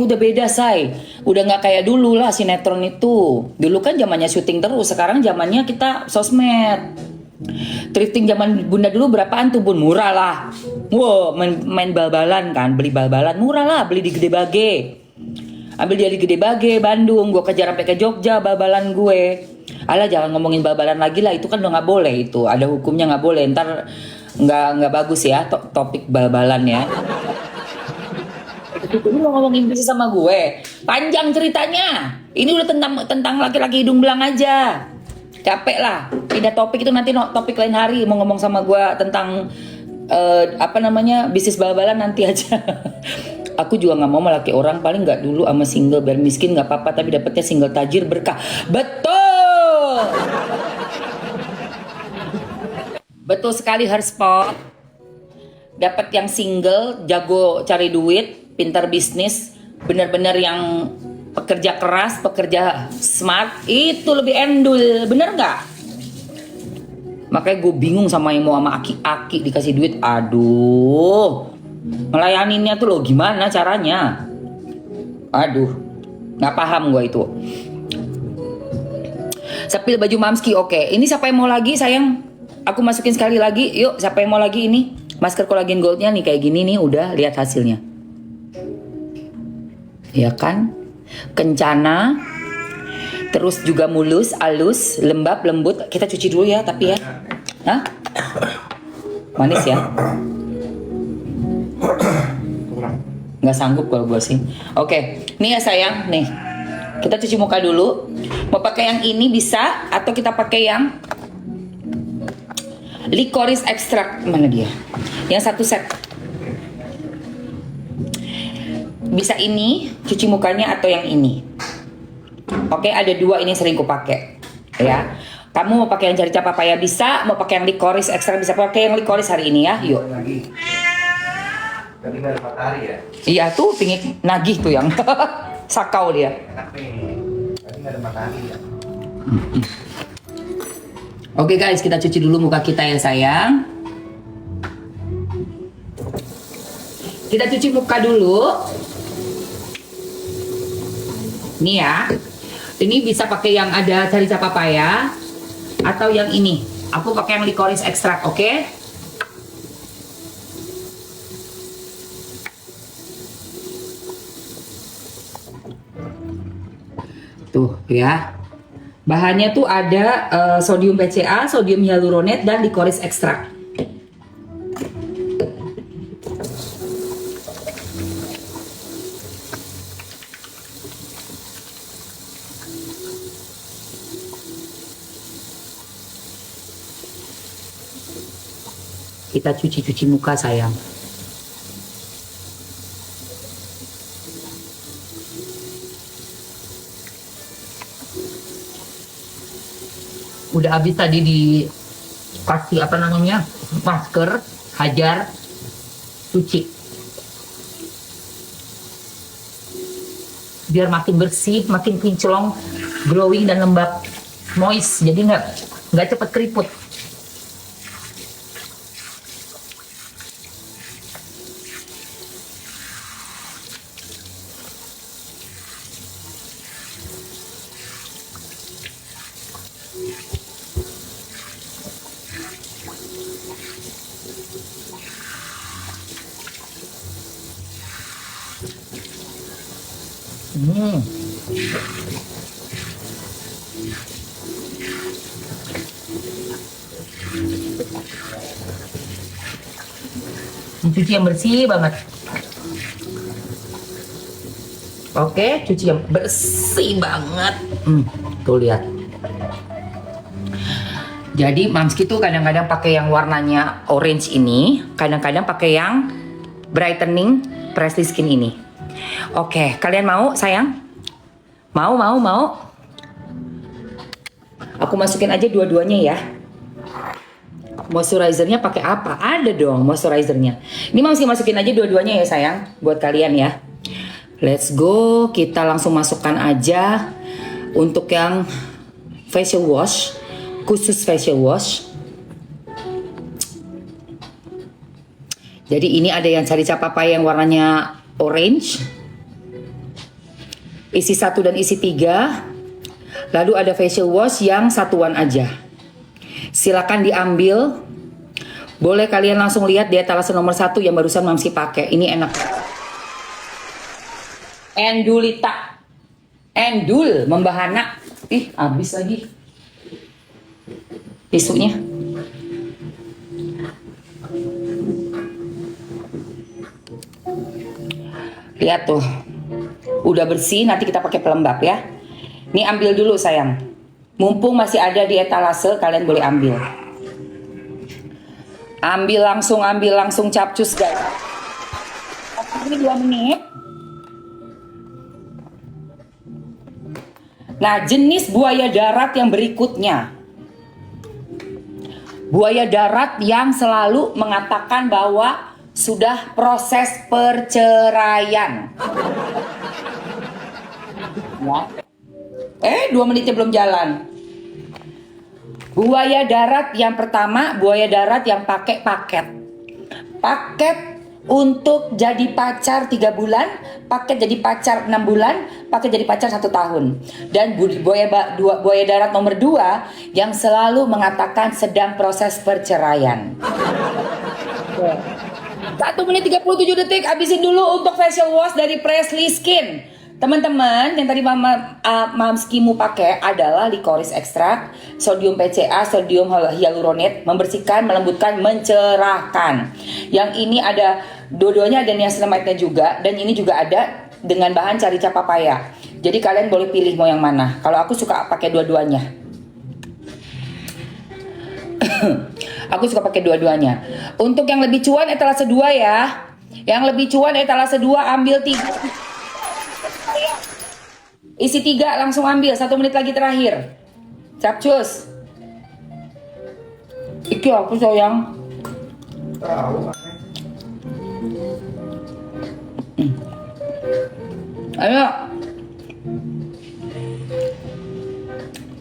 udah beda say. Udah nggak kayak dulu lah sinetron itu. Dulu kan zamannya syuting terus. Sekarang zamannya kita sosmed. Thrifting zaman bunda dulu berapaan tuh bun? Murah lah. Wow, main bal-balan kan. Beli bal-balan murah lah. Beli di Gede Bage. Ambil dia di Gede Bage, Bandung, gue kejar sampai ke Jogja, bal-balan gue. Alah jangan ngomongin bal-balan lagi lah, itu kan udah nggak boleh itu, ada hukumnya nggak boleh. Ntar nggak bagus ya topik bal-balan ya. Ini mau ngomongin bisnis sama gue, panjang ceritanya. Ini udah tentang laki-laki hidung belang aja. Capek lah, pindah topik itu nanti topik lain hari mau ngomong sama gue tentang bisnis bal-balan nanti aja. Aku juga nggak mau laki orang, paling nggak dulu sama single biar miskin nggak apa-apa tapi dapetnya single tajir berkah. Betul, betul sekali Herspot. Dapat yang single, jago cari duit, pintar bisnis, bener-bener yang pekerja keras, pekerja smart, itu lebih endul, bener nggak? Makanya gue bingung sama yang mau sama aki-aki dikasih duit, aduh. Melayaninnya tuh lo gimana caranya? Aduh, nggak paham gue itu. Sepil baju Mamski, oke. Ini siapa yang mau lagi sayang? Aku masukin sekali lagi. Yuk, siapa yang mau lagi ini? Masker kolagen goldnya nih kayak gini nih, udah lihat hasilnya. Ya kan? Kencana. Terus juga mulus, halus, lembab, lembut. Kita cuci dulu ya, tapi ya. Hah? Manis ya? Nggak sanggup kalau gue sih. Oke, nih ya sayang, nih. Kita cuci muka dulu. Mau pakai yang ini bisa, atau kita pakai yang licorice extract. Mana dia? Yang satu set. Bisa ini, cuci mukanya, atau yang ini. Oke, ada dua ini sering ku pakai. Ya. Kamu mau pakai yang Carica Papaya bisa, mau pakai yang licorice extract bisa. Pakai yang licorice hari ini ya, yuk. Tadi nggak ada matahari ya? Iya tuh, pingin nagih tuh yang sakau dia. Enak nih. Tadi nggak ada matahari ya? Oke guys, kita cuci dulu muka kita ya sayang. Kita cuci muka dulu. Nih ya. Ini bisa pakai yang ada Carica Papaya atau yang ini. Aku pakai yang licorice extract, oke? Tuh ya. Bahannya tuh ada sodium PCA, sodium hyaluronate, dan licorice extract. Kita cuci-cuci muka sayang. Udah habis tadi dikasih apa namanya, masker, hajar, cuci. Biar makin bersih, makin kinclong, glowing dan lembab, moist. Jadi nggak cepet keriput. Cuci yang bersih banget. Oke, cuci yang bersih banget. Tuh lihat. Jadi Mamski tuh kadang-kadang pakai yang warnanya orange ini, kadang-kadang pakai yang brightening Presley Skin ini. Oke, kalian mau sayang? Mau? Aku masukin aja dua-duanya ya. Moisturizernya pakai apa? Ada dong moisturizernya. Ini Mamski masukin aja dua-duanya ya sayang, buat kalian ya. Let's go, kita langsung masukkan aja untuk yang facial wash, khusus facial wash. Jadi ini ada yang Carica Papaya yang warnanya orange, isi 1 dan isi 3. Lalu ada facial wash yang satuan aja. Silakan diambil. Boleh kalian langsung lihat di etalase nomor 1 yang barusan Mamski pakai. Ini enak. Endulita. Endul membahana. Ih, habis lagi tisunya. Lihat tuh. Udah bersih, nanti kita pakai pelembab ya. Ini ambil dulu sayang. Mumpung masih ada di etalase, kalian boleh ambil. Ambil langsung capcus guys. Ini 2 menit. Nah, jenis buaya darat yang berikutnya. Buaya darat yang selalu mengatakan bahwa sudah proses perceraian. Ya. 2 menitnya belum jalan. Buaya darat yang pertama, buaya darat yang pakai paket. Paket untuk jadi pacar 3 bulan, paket jadi pacar 6 bulan, paket jadi pacar 1 tahun. Dan buaya darat nomor 2 yang selalu mengatakan sedang proses perceraian. 1 menit 37 detik, habisin dulu untuk facial wash dari Presley Skin. Teman-teman, yang tadi Mamski mau pakai adalah licorice extract, sodium PCA, sodium hyaluronate, membersihkan, melembutkan, mencerahkan. Yang ini ada, dua-duanya ada niacinamide-nya juga, dan ini juga ada dengan bahan carica papaya. Jadi kalian boleh pilih mau yang mana. Kalau aku suka pakai dua-duanya. Aku suka pakai dua-duanya. Untuk yang lebih cuan etalase 2 ya. Yang lebih cuan etalase 2 ambil 3. Isi 3 langsung ambil, 1 menit lagi terakhir. Capcus. Iki aku sayang. Tahu. Ayo.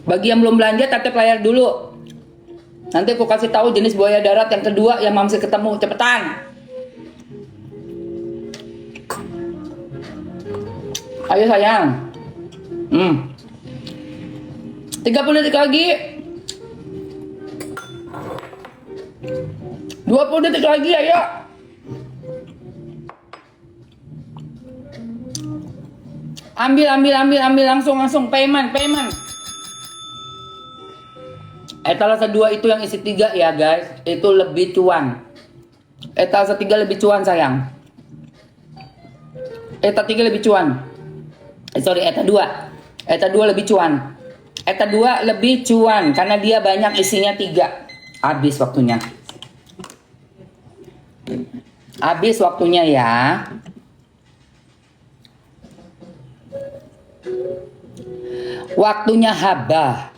Bagi yang belum belanja, tatap layar dulu. Nanti aku kasih tahu jenis buaya darat yang kedua yang Mamsi ketemu. Cepetan. Ayo sayang. 30 detik lagi. 20 detik lagi, ayo. Ambil langsung payment. Etalase 2 itu yang isi 3 ya guys. Itu lebih cuan. Etalase 3 lebih cuan sayang. Eta 3 lebih cuan. Eta 2. Eta 2 lebih cuan. Eta 2 lebih cuan karena dia banyak isinya 3. Habis waktunya. Habis waktunya ya. Waktunya haba.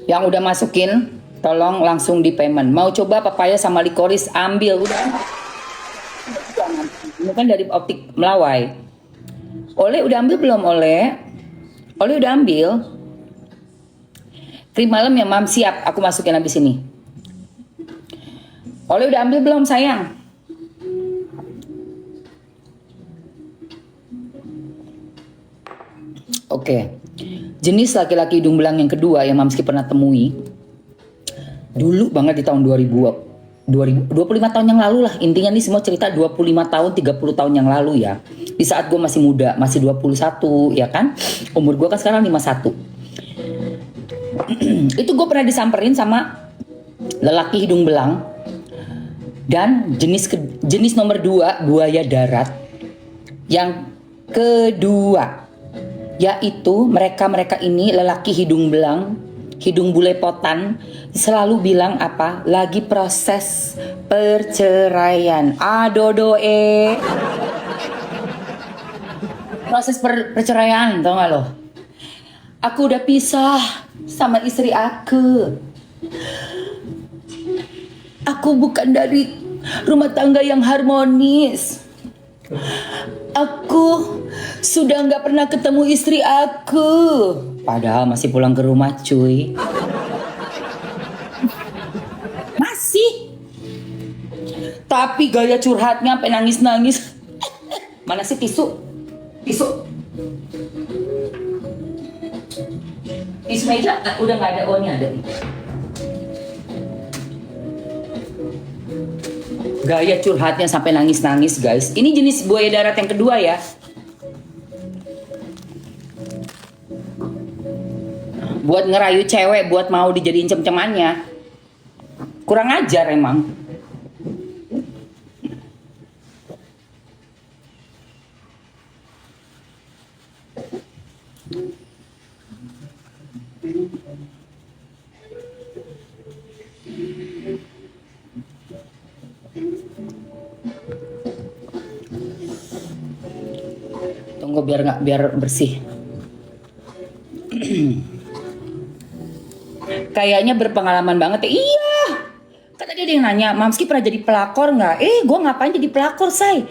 Yang udah masukin, tolong langsung di payment. Mau coba papaya sama licorice, ambil. Udah. Ini kan dari Optik Melawai. Oleh udah ambil belum, Oleh? Oleh udah ambil. Krim malam ya, Mam, siap. Aku masukin habis ini. Oleh udah ambil belum, sayang? Oke. Jenis laki-laki hidung belang yang kedua yang Mamski pernah temui. Dulu banget di tahun 25 tahun yang lalu lah. Intinya nih semua cerita 25 tahun, 30 tahun yang lalu ya. Di saat gue masih muda, masih 21 ya kan. Umur gue kan sekarang 51. Itu gue pernah disamperin sama lelaki hidung belang. Dan jenis nomor 2 buaya darat. Yang kedua yaitu mereka ini lelaki hidung belang, hidung bulepotan, selalu bilang apa? Lagi proses perceraian. Adodoe. Proses perceraian, tau gak lo? Aku udah pisah sama istri aku. Aku bukan dari rumah tangga yang harmonis. Aku sudah nggak pernah ketemu istri aku. Padahal masih pulang ke rumah cuy. Masih. Tapi gaya curhatnya sampai nangis-nangis. Mana sih tisu? Tisu meja udah nggak ada, ohnya ada. Gaya curhatnya sampai nangis-nangis guys. Ini jenis buaya darat yang kedua ya. Buat ngerayu cewek, buat mau dijadiin cem-cemannya. Kurang ajar emang. Tunggu biar bersih. Kayaknya berpengalaman banget ya. Iya. Kata dia yang nanya, Mamski pernah jadi pelakor nggak? Gue ngapain jadi pelakor, say?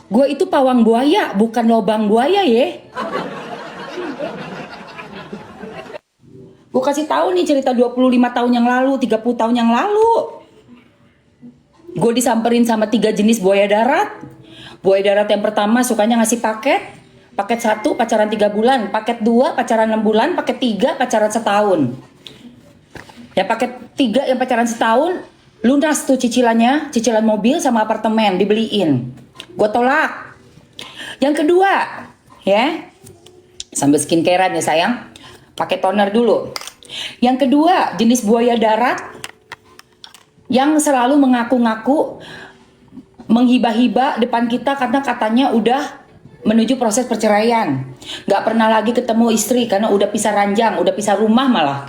Gue itu pawang buaya, bukan lobang buaya ya. Gue kasih tahu nih cerita 25 tahun yang lalu, 30 tahun yang lalu. Gue disamperin sama 3 jenis buaya darat. Buaya darat yang pertama sukanya ngasih paket. Paket 1 pacaran 3 bulan, paket 2 pacaran 6 bulan, paket 3 pacaran setahun. Yang paket 3 yang pacaran setahun, lunas tuh cicilannya, cicilan mobil sama apartemen dibeliin. Gue tolak. Yang kedua, ya, sambil skincarean ya sayang, pakai toner dulu. Yang kedua, jenis buaya darat yang selalu mengaku-ngaku menghibah-hibah depan kita karena katanya udah menuju proses perceraian. Gak pernah lagi ketemu istri karena udah pisah ranjang, udah pisah rumah malah.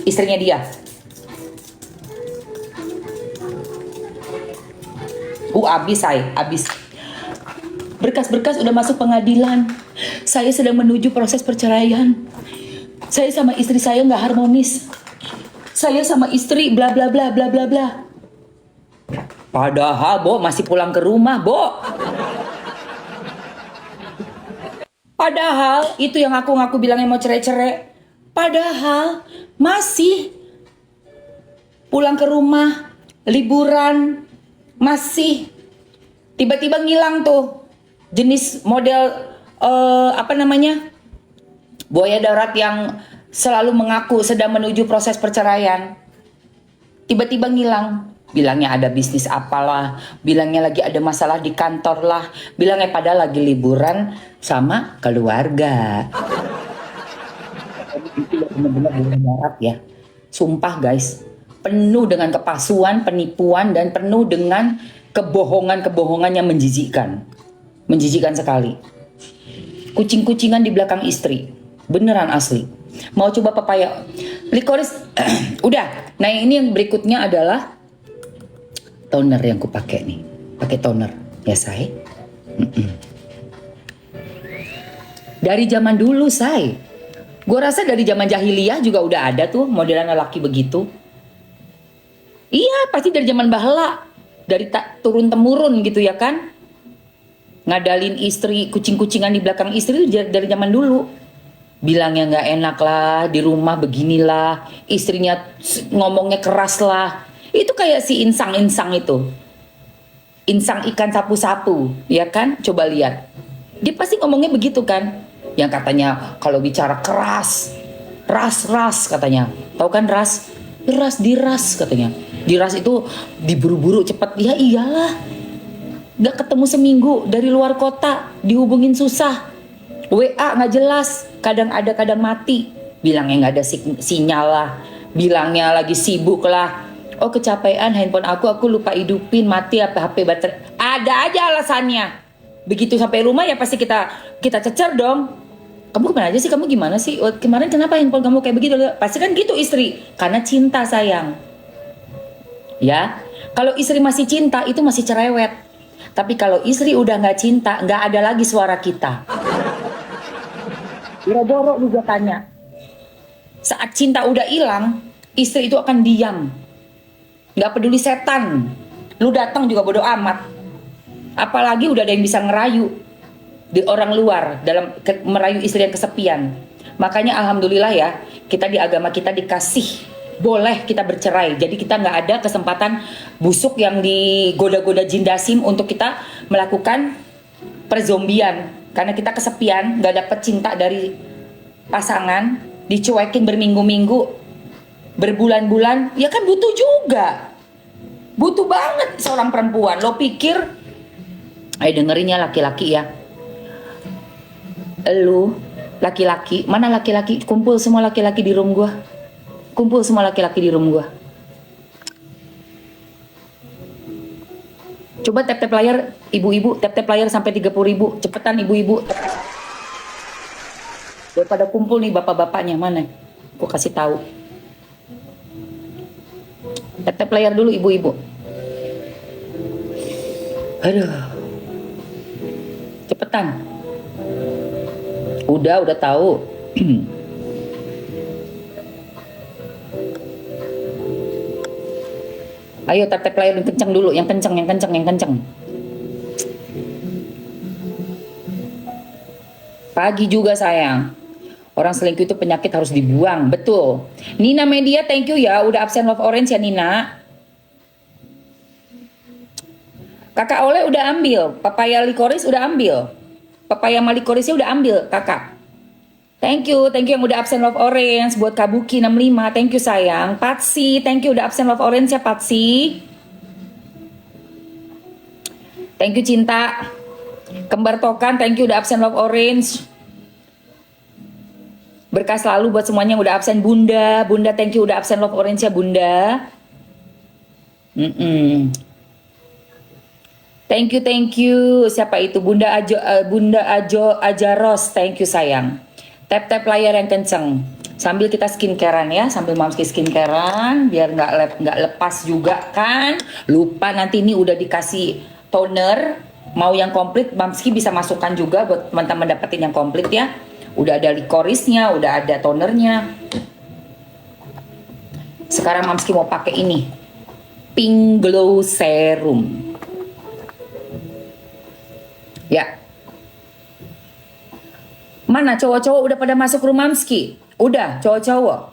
Istrinya dia. Abis saya, abis. Berkas-berkas udah masuk pengadilan. Saya sedang menuju proses perceraian. Saya sama istri saya nggak harmonis. Saya sama istri bla bla bla bla bla bla. Padahal Bo masih pulang ke rumah, Bo. Padahal itu yang aku ngaku bilangnya mau cerai-cerai. Padahal masih pulang ke rumah, liburan, masih tiba-tiba ngilang tuh jenis model apa namanya, buaya darat yang selalu mengaku sedang menuju proses perceraian. Tiba-tiba ngilang, bilangnya ada bisnis apalah, bilangnya lagi ada masalah di kantor lah, bilangnya padahal lagi liburan sama keluarga. Itu benar-benar buaya darat ya, sumpah guys, penuh dengan kepalsuan, penipuan, dan penuh dengan kebohongan-kebohongan yang menjijikkan. Menjijikkan sekali. Kucing-kucingan di belakang istri. Beneran asli. Mau coba pepaya likoris? Udah. Nah ini yang berikutnya adalah toner yang kupakai nih. Pakai toner. Ya say. Dari zaman dulu say. Gue rasa dari zaman jahiliyah juga udah ada tuh modelan lelaki begitu. Iya pasti dari zaman bahala. Dari turun temurun gitu ya kan. Ngadalin istri, kucing-kucingan di belakang istri itu dari zaman dulu. Bilangnya nggak enak lah, di rumah beginilah, istrinya ngomongnya keras lah. Itu kayak si insang-insang itu. Insang ikan sapu-sapu, ya kan? Coba lihat. Dia pasti ngomongnya begitu kan? Yang katanya kalau bicara keras, ras katanya. Tahu kan ras? Diras katanya. Diras itu diburu-buru cepat. Ya iyalah. Gak ketemu seminggu, dari luar kota, dihubungin susah, WA gak jelas, kadang ada kadang mati, bilangnya gak ada sinyal lah, bilangnya lagi sibuk lah, oh kecapean handphone aku lupa hidupin, mati apa HP baterai, ada aja alasannya. Begitu sampai rumah ya pasti kita cecer dong. Kamu kemana aja sih, kamu gimana sih, kemarin kenapa handphone kamu kayak begitu, pasti kan gitu istri, karena cinta sayang. Ya, kalau istri masih cinta itu masih cerewet. Tapi kalau istri udah nggak cinta, nggak ada lagi suara kita. Boro-boro juga tanya. Saat cinta udah hilang, istri itu akan diam. Nggak peduli setan. Lu datang juga bodo amat. Apalagi udah ada yang bisa ngerayu di orang luar dalam merayu istri yang kesepian. Makanya alhamdulillah ya, kita di agama kita dikasih boleh kita bercerai. Jadi kita nggak ada kesempatan busuk yang digoda-goda jin dasim untuk kita melakukan perzombian. Karena kita kesepian, nggak dapet cinta dari pasangan, dicuekin berminggu-minggu, berbulan-bulan, ya kan butuh juga. Butuh banget seorang perempuan. Lo pikir, ayo dengerinnya laki-laki ya. Lu laki-laki, mana laki-laki? Kumpul semua laki-laki di room gua. Kumpul semua laki-laki di room gua. Coba tap-tap layar, ibu-ibu, tap-tap layar sampai 30.000. Cepetan ibu-ibu. Daripada kumpul nih bapak-bapaknya, mana? Gua kasih tahu. Tap-tap layar dulu ibu-ibu. Aduh. Cepetan. Udah tahu. Ayo tap-tap layar yang kencang dulu, yang kencang. Pagi juga sayang. Orang selingkuh itu penyakit harus dibuang, betul. Nina Media, thank you ya, udah absen love orange ya Nina. Kakak Oleh udah ambil, papaya likoris udah ambil. Papaya malikorisnya udah ambil kakak. Thank you yang udah absen Love Orange. Buat Kabuki 65, thank you sayang. Patsi, thank you udah absen Love Orange ya Patsi. Thank you Cinta. Kembar Tokan, thank you udah absen Love Orange. Berkah selalu buat semuanya yang udah absen. Bunda, thank you udah absen Love Orange ya Bunda. Thank you. Siapa itu? Bunda Ajo Ajaros, thank you sayang. Tap layar yang kenceng. Sambil kita skincarean ya, sambil Mamski skincarean biar nggak lepas juga kan. Lupa nanti ini udah dikasih toner. Mau yang komplit, Mamski bisa masukkan juga buat teman-teman dapetin yang komplit ya. Udah ada likorisnya, udah ada tonernya. Sekarang Mamski mau pakai ini, Pink Glow Serum. Ya. Mana cowok-cowok udah pada masuk rumah Mamski? Udah, cowok-cowok.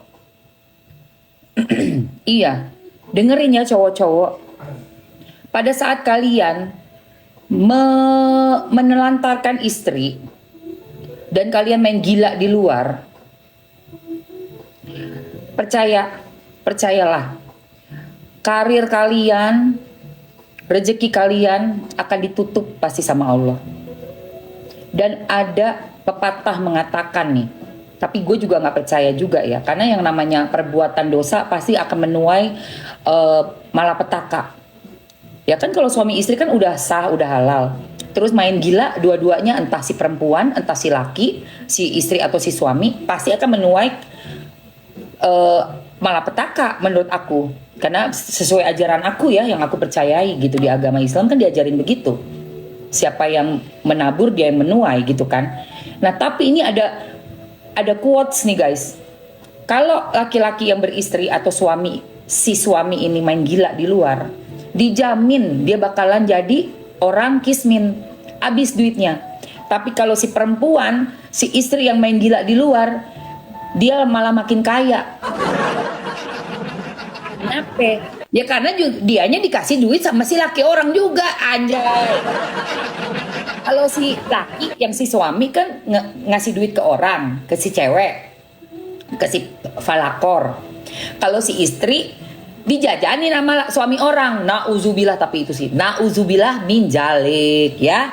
Iya, dengerin ya cowok-cowok. Pada saat kalian menelantarkan istri dan kalian main gila di luar, percayalah, karir kalian, rezeki kalian akan ditutup pasti sama Allah. Dan ada pepatah mengatakan nih, tapi gue juga nggak percaya juga ya, karena yang namanya perbuatan dosa pasti akan menuai malapetaka. Ya kan kalau suami istri kan udah sah, udah halal. Terus main gila dua-duanya, entah si perempuan, entah si laki, si istri atau si suami, pasti akan menuai malapetaka menurut aku. Karena sesuai ajaran aku ya, yang aku percayai gitu, di agama Islam kan diajarin begitu. Siapa yang menabur dia yang menuai gitu kan. Nah tapi ini ada quotes nih guys. Kalau laki-laki yang beristri atau si suami ini main gila di luar, dijamin dia bakalan jadi orang kismin, habis duitnya. Tapi kalau si perempuan, si istri yang main gila di luar, dia malah makin kaya. Kenapa? Ya karena dianya dikasih duit sama si laki orang juga, anjay. Kalau si laki yang si suami kan ngasih duit ke orang, ke si cewek, ke si falakor. Kalau si istri dijajanin sama suami orang, nauzubillah, tapi itu sih nauzubillah min jalik ya.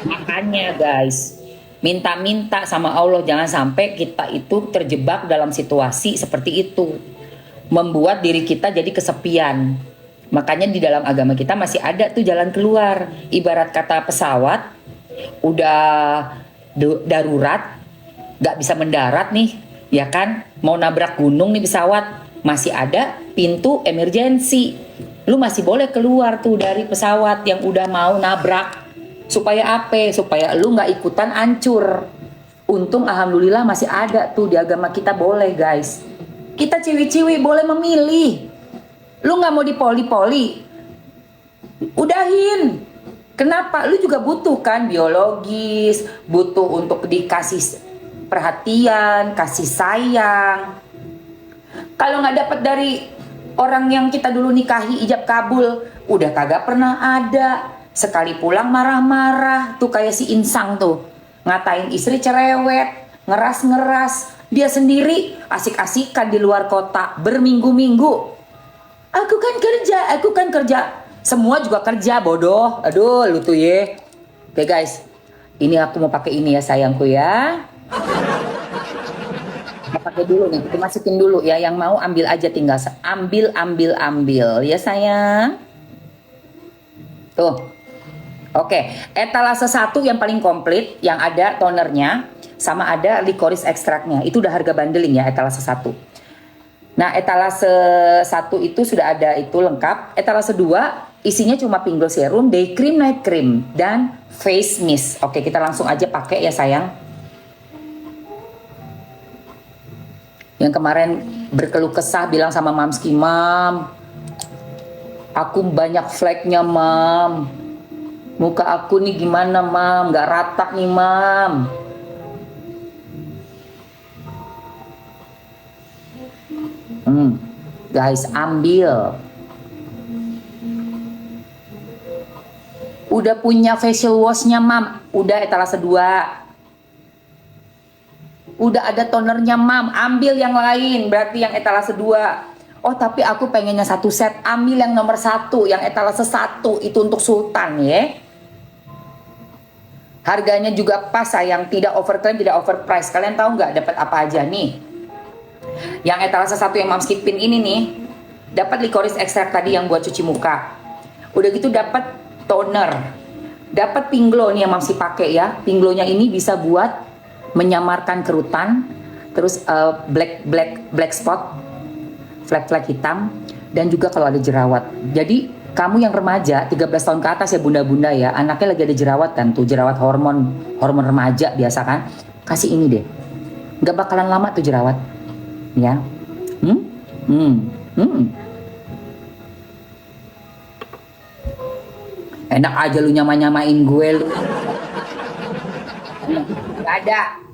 Makanya guys, minta-minta sama Allah jangan sampai kita itu terjebak dalam situasi seperti itu, membuat diri kita jadi kesepian. Makanya di dalam agama kita masih ada tuh jalan keluar. Ibarat kata pesawat udah darurat, gak bisa mendarat nih, ya kan? Mau nabrak gunung nih pesawat, masih ada pintu emergency. Lu masih boleh keluar tuh dari pesawat yang udah mau nabrak. Supaya apa? Supaya lu gak ikutan hancur. Untung alhamdulillah masih ada tuh di agama kita, boleh guys. Kita ciwi-ciwi boleh memilih. Lu gak mau dipoli-poli, udahin. Kenapa? Lu juga butuh kan biologis, butuh untuk dikasih perhatian, kasih sayang. Kalau gak dapet dari orang yang kita dulu nikahi ijab kabul, udah kagak pernah ada. Sekali pulang marah-marah, tuh kayak si Insang tuh, ngatain istri cerewet, ngeras-ngeras. Dia sendiri asik-asikan di luar kota berminggu-minggu. Aku kan kerja. Semua juga kerja, bodoh. Aduh, lu tuh ye. Oke guys, ini aku mau pakai ini ya sayangku ya. Kita pakai dulu nih, kita masukin dulu ya. Yang mau ambil aja, tinggal ambil ya sayang. Tuh. Oke, etalase 1 yang paling komplit, yang ada tonernya, sama ada likoris ekstraknya. Itu udah harga bundling ya, etalase 1. Nah, etalase 1 itu sudah ada itu lengkap. Etalase 2 isinya cuma Pink Glow Serum, Day Cream, Night Cream, dan Face Mist. Oke, kita langsung aja pakai ya sayang. Yang kemarin berkeluh kesah bilang sama Mamski, Mam, aku banyak fleknya Mam. Muka aku nih gimana Mam, gak rata nih Mam. Guys, ambil. Udah punya facial washnya Mam, udah etalase 2. Udah ada tonernya, Mam. Ambil yang lain, berarti yang etalase 2. Oh, tapi aku pengennya satu set. Ambil yang nomor 1, yang etalase 1. Itu untuk Sultan ya. Harganya juga pas sayang, tidak overclaim, tidak overprice. Kalian tahu nggak dapat apa aja nih? Yang etalase 1 yang Mamski Pin ini nih, dapat licorice extract tadi yang buat cuci muka. Udah gitu dapat toner. Dapat Pinglo nih yang Mamski pakai ya. Pinglonya ini bisa buat menyamarkan kerutan, terus black spot, flek-flek hitam, dan juga kalau ada jerawat. Jadi kamu yang remaja 13 tahun ke atas ya bunda-bunda ya, anaknya lagi ada jerawat kan tuh, jerawat hormon remaja biasa kan, kasih ini deh, nggak bakalan lama tuh jerawat ya. Enak aja lu nyamain gue lu. Gak ada.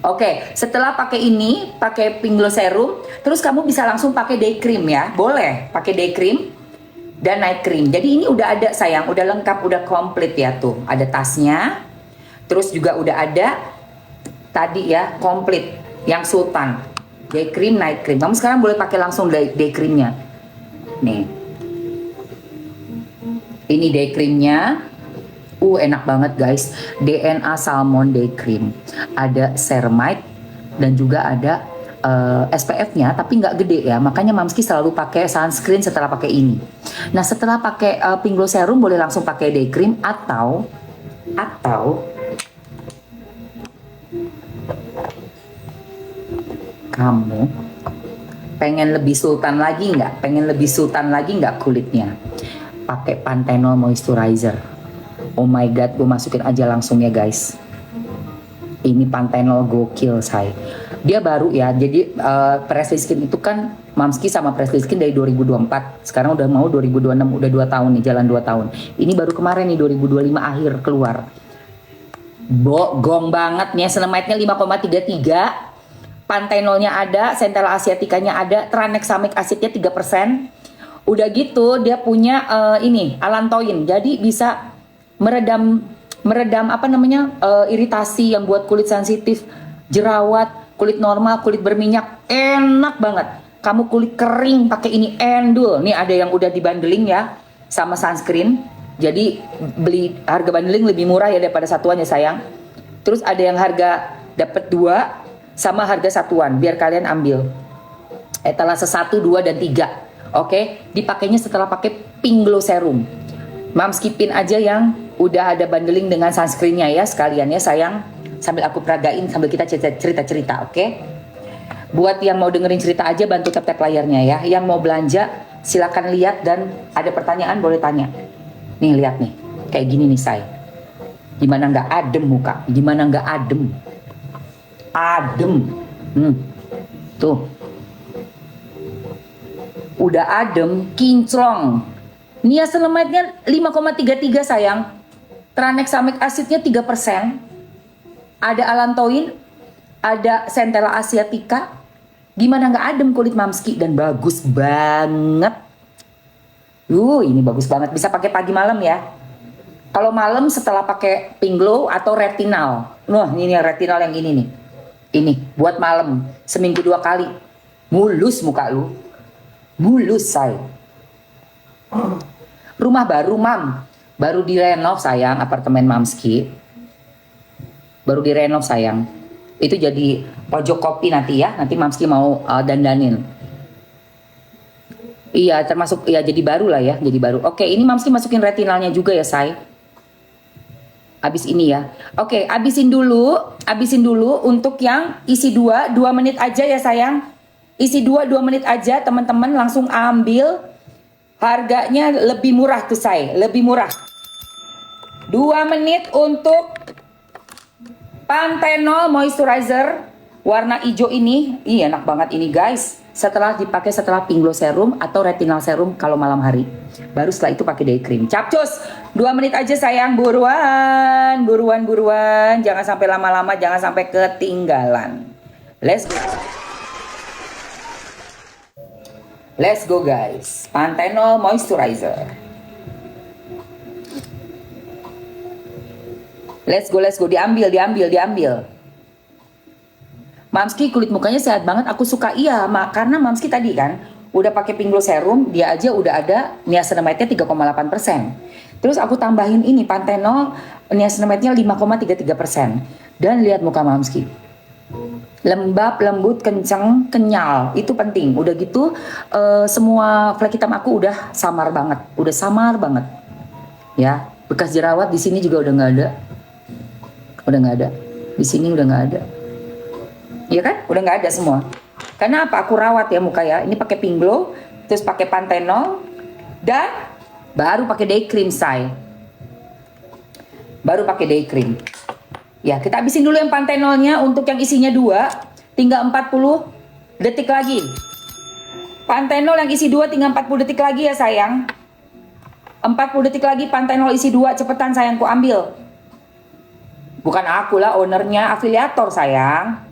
Oke, setelah pakai ini, pakai Pinglo Serum, terus kamu bisa langsung pakai day cream ya. Boleh pakai day cream dan night cream. Jadi ini udah ada sayang, udah lengkap, udah komplit ya tuh. Ada tasnya. Terus juga udah ada tadi ya, komplit yang Sultan. Day cream, night cream. Kamu sekarang boleh pakai langsung day creamnya. Nih. Ini day creamnya. Enak banget guys, DNA Salmon Day Cream, ada ceramide dan juga ada SPF-nya, tapi nggak gede ya, makanya Mamski selalu pakai sunscreen setelah pakai ini. Nah setelah pakai Pinglo Serum boleh langsung pakai Day Cream atau kamu pengen lebih sultan lagi nggak? Pengen lebih sultan lagi nggak kulitnya? Pakai Panthenol Moisturizer. Oh my god, gue masukin aja langsung ya guys. Ini Panthenol gokil say. Dia baru ya, jadi Presley Skin itu kan Mamski sama Presley Skin dari 2024. Sekarang udah mau 2026, udah 2 tahun nih, jalan 2 tahun. Ini baru kemarin nih 2025 akhir keluar. Gong banget nih, Ceramide-nya 5,33. Panthenolnya ada, Centella Asiaticanya ada, tranexamic acidnya 3%. Udah gitu dia punya ini allantoin, jadi bisa meredam apa namanya iritasi yang buat kulit sensitif, jerawat, kulit normal, kulit berminyak, enak banget. Kamu kulit kering pakai ini endul. Nih ada yang udah dibandeling ya sama sunscreen. Jadi beli harga bandeling lebih murah ya daripada satuan ya sayang. Terus ada yang harga dapat 2 sama harga satuan, biar kalian ambil. Etalase 1, 2 dan 3. Oke, dipakainya setelah pakai Pinglo Serum. Mamski Pin aja yang udah ada bundling dengan sunscreennya ya sekalian ya sayang, sambil aku peragain sambil kita cerita-cerita oke? Buat yang mau dengerin cerita aja bantu tap-tap layarnya ya, yang mau belanja silakan lihat dan ada pertanyaan boleh tanya. Nih lihat nih, kayak gini nih say, gimana nggak adem muka, gimana nggak adem, tuh udah adem, kinclong. Niacinamide-nya 5,33 sayang. Tranexamic acidnya 3%. Ada allantoin, ada Centella Asiatica. Gimana nggak adem kulit Mamski dan bagus banget. Ini bagus banget, bisa pakai pagi malam ya. Kalau malam setelah pakai Pinglo atau retinal. Ini retinal yang ini nih. Ini buat malam, seminggu 2 kali. Mulus muka lu. Mulus say. Rumah baru Mam, baru direnov sayang, apartemen Mamski baru direnov sayang. Itu jadi pojok kopi nanti ya, nanti Mamski mau dandanin. Iya termasuk ya, jadi baru lah ya, jadi baru. Oke, ini Mamski masukin retinalnya juga ya say. Abis ini ya. Oke, abisin dulu untuk yang isi 2 menit aja ya sayang. Isi 2 menit aja teman-teman, langsung ambil. Harganya lebih murah tuh say, lebih murah. 2 menit untuk Panthenol Moisturizer warna hijau ini. Enak banget ini guys. Setelah dipakai setelah Pinglo Serum atau Retinal Serum kalau malam hari. Baru setelah itu pakai day cream. Capcus, 2 menit aja sayang, buruan. Jangan sampai lama-lama, jangan sampai ketinggalan. Let's go guys. Panthenol Moisturizer. Let's go, diambil. Mamski kulit mukanya sehat banget, aku suka. Iya, karena Mamski tadi kan udah pakai Pink Glow Serum, dia aja udah ada niacinamide-nya 3,8%. Terus aku tambahin ini Panthenol, niacinamide-nya 5,33%. Dan lihat muka Mamski. Lembab, lembut, kenceng, kenyal. Itu penting. Udah gitu semua flek hitam aku udah samar banget. Ya, bekas jerawat di sini juga udah nggak ada. Di sini udah nggak ada. Iya kan? Udah nggak ada semua. Karena apa? Aku rawat ya muka ya. Ini pakai Pink Glow, terus pakai Panthenol, dan baru pakai day cream say. Baru pakai day cream. Ya, kita habisin dulu yang Panthenolnya. Untuk yang isinya 2, tinggal 40 detik lagi. Panthenol yang isi 2 tinggal 40 detik lagi ya sayang. 40 detik lagi Panthenol isi 2, cepetan sayangku ambil. Bukan aku lah, ownernya, afiliator sayang.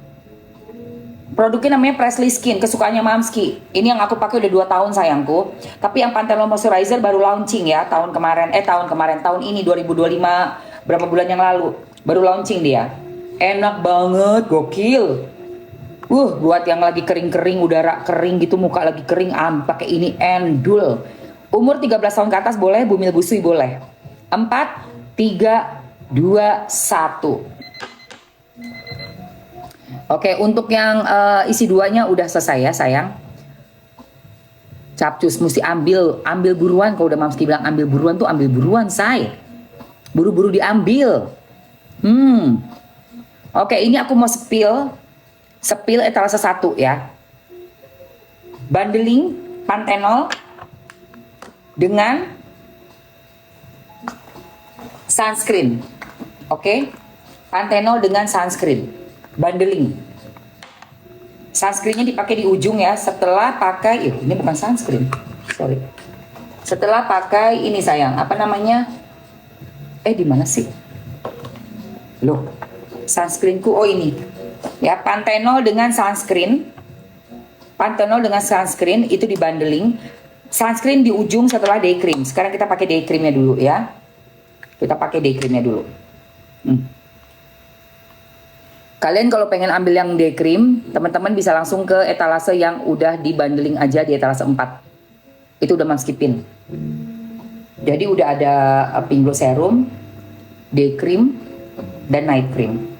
Produknya namanya Presley Skin, kesukaannya Mamski. Ini yang aku pakai udah 2 tahun sayangku. Tapi yang Panthenol Moisturizer baru launching ya tahun ini 2025, berapa bulan yang lalu baru launching dia. Enak banget, gokil. Buat yang lagi kering-kering, udara kering gitu, muka lagi kering, pakai ini endul. Umur 13 tahun ke atas boleh, bumil busui boleh. 4, 3, 2, 1. Oke, untuk yang isi 2-nya udah selesai ya sayang. Capcus mesti ambil buruan. Kalau udah Mamski bilang ambil buruan tuh ambil buruan say. Buru-buru diambil. Oke, ini aku mau spill etalase 1 ya. Bundling Panthenol dengan sunscreen. Oke. Panthenol dengan sunscreen. Bundling. Sunscreennya dipakai di ujung ya. Setelah pakai, ini bukan sunscreen, sorry. Setelah pakai ini sayang, apa namanya? Di mana sih? Loh, sunscreenku, ini. Ya, Panthenol dengan sunscreen. Panthenol dengan sunscreen itu di bundling. Sunscreen di ujung setelah day cream. Sekarang kita pakai day creamnya dulu ya. Kita pakai day creamnya dulu. Kalian kalau pengen ambil yang day cream, teman-teman bisa langsung ke etalase yang udah di bundling aja di etalase 4. Itu udah Mamskipin. Jadi udah ada Pink Glow Serum, day cream, dan night cream.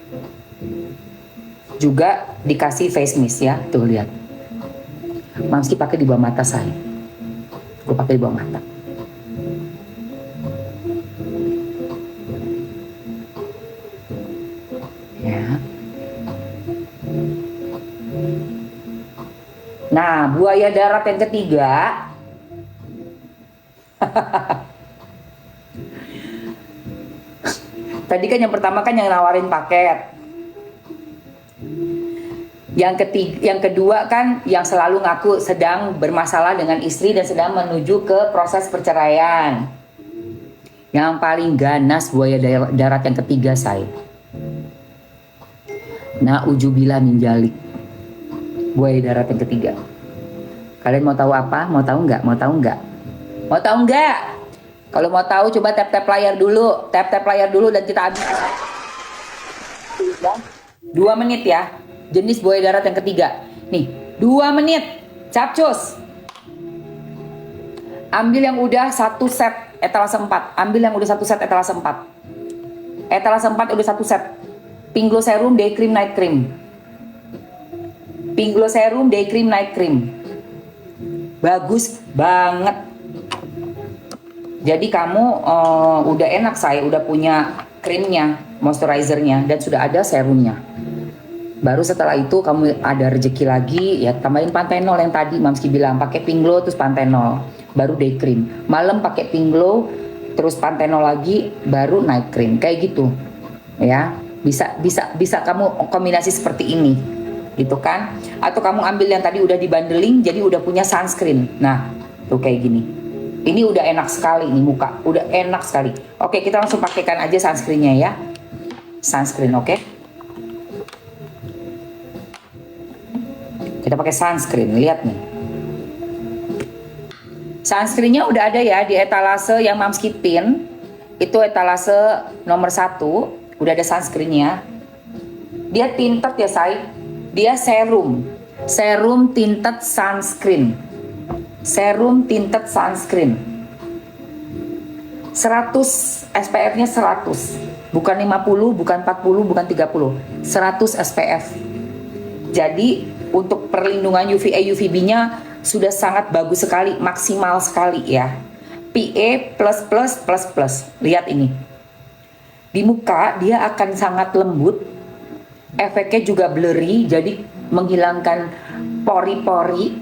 Juga dikasih face mist ya, tuh lihat. Mamski pakai di bawah mata saya. Gue pakai di bawah mata. Ya. Nah, buaya darat yang ketiga. Tadi kan yang pertama kan yang nawarin paket. Yang kedua kan yang selalu ngaku sedang bermasalah dengan istri dan sedang menuju ke proses perceraian. Yang paling ganas buaya darat yang ketiga saya. Nah, ujubillah min jalik. Buaya darat yang ketiga. Kalian mau tahu apa? Mau tahu nggak? Kalau mau tahu coba tap layar dulu. Tap layar dulu dan kita habis. 2 menit ya. Jenis buaya darat yang ketiga. Nih, 2 menit. Capcus. Ambil yang udah 1 set etalase 4. Etalase 4 udah 1 set. Pink Glow Serum, Day Cream, Night Cream. Pink Glow Serum, Day Cream, Night Cream. Bagus banget. Jadi kamu udah enak saya, udah punya krimnya, moisturizernya, dan sudah ada serumnya. Baru setelah itu kamu ada rezeki lagi, ya tambahin Panthenol yang tadi Mamski bilang, pakai Pink Glow terus Panthenol, baru Day Cream. Malam pakai Pink Glow, terus Panthenol lagi, baru Night Cream, kayak gitu. Ya, bisa kamu kombinasi seperti ini. Gitu kan, atau kamu ambil yang tadi udah dibundling jadi udah punya sunscreen. Nah tuh kayak gini, ini udah enak sekali nih muka, udah enak sekali. Oke, kita langsung pakaikan aja sunscreennya ya. Sunscreen, oke. Kita pakai sunscreen, lihat nih. Sunscreennya udah ada ya di etalase yang Mamskipin. Itu etalase nomor 1. Udah ada sunscreennya. Dia tinted ya say. Dia serum. Serum tinted sunscreen. Serum tinted sunscreen. 100 SPF-nya 100. Bukan 50, bukan 40, bukan 30. 100 SPF. Jadi untuk perlindungan UVA UVB-nya sudah sangat bagus sekali, maksimal sekali ya. PA++++. Lihat ini. Di muka dia akan sangat lembut. Efeknya juga blurry, jadi menghilangkan pori-pori.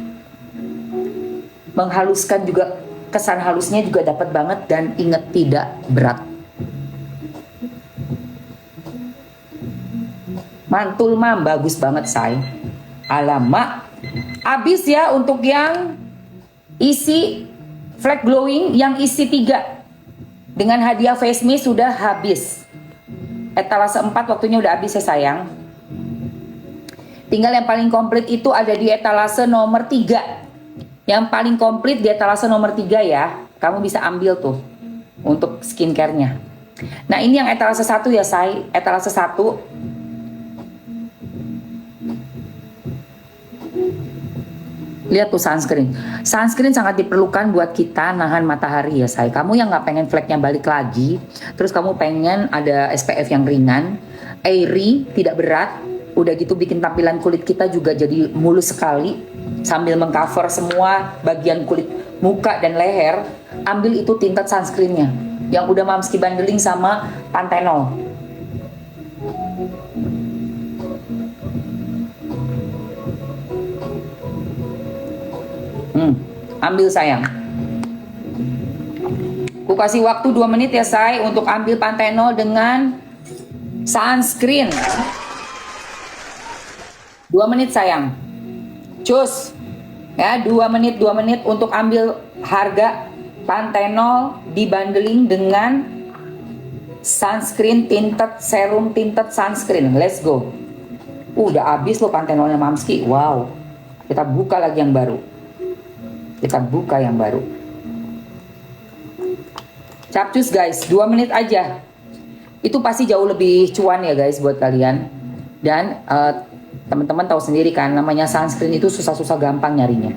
Menghaluskan juga, kesan halusnya juga dapat banget, dan ingat tidak berat. Mantul mah bagus banget say. Alamak. Habis ya untuk yang isi flag glowing, yang isi 3 dengan hadiah face mist sudah habis. Etalase 4 waktunya udah habis ya sayang. Tinggal yang paling komplit itu ada di etalase nomor 3. Yang paling komplit di etalase nomor 3 ya. Kamu bisa ambil tuh untuk skincare-nya. Nah ini yang etalase 1 ya say. Etalase 1. Lihat tuh sunscreen. Sunscreen sangat diperlukan buat kita nahan matahari ya say. Kamu yang nggak pengen fleknya balik lagi, terus kamu pengen ada SPF yang ringan, airy, tidak berat, udah gitu bikin tampilan kulit kita juga jadi mulus sekali, sambil mengcover semua bagian kulit muka dan leher. Ambil itu tinted sunscreennya yang udah Mamski bundling sama Panthenol. Ambil sayang. Ku kasih waktu 2 menit ya say untuk ambil Panthenol dengan sunscreen. 2 menit sayang. Cus. Ya, 2 menit untuk ambil harga Panthenol dibundling dengan sunscreen tinted, serum tinted sunscreen. Let's go. Udah habis loh Panthenolnya Mamski. Wow. Kita buka lagi yang baru. Capcus guys, 2 menit aja. Itu pasti jauh lebih cuan ya guys buat kalian. Dan teman-teman tahu sendiri kan, namanya sunscreen itu susah-susah gampang nyarinya.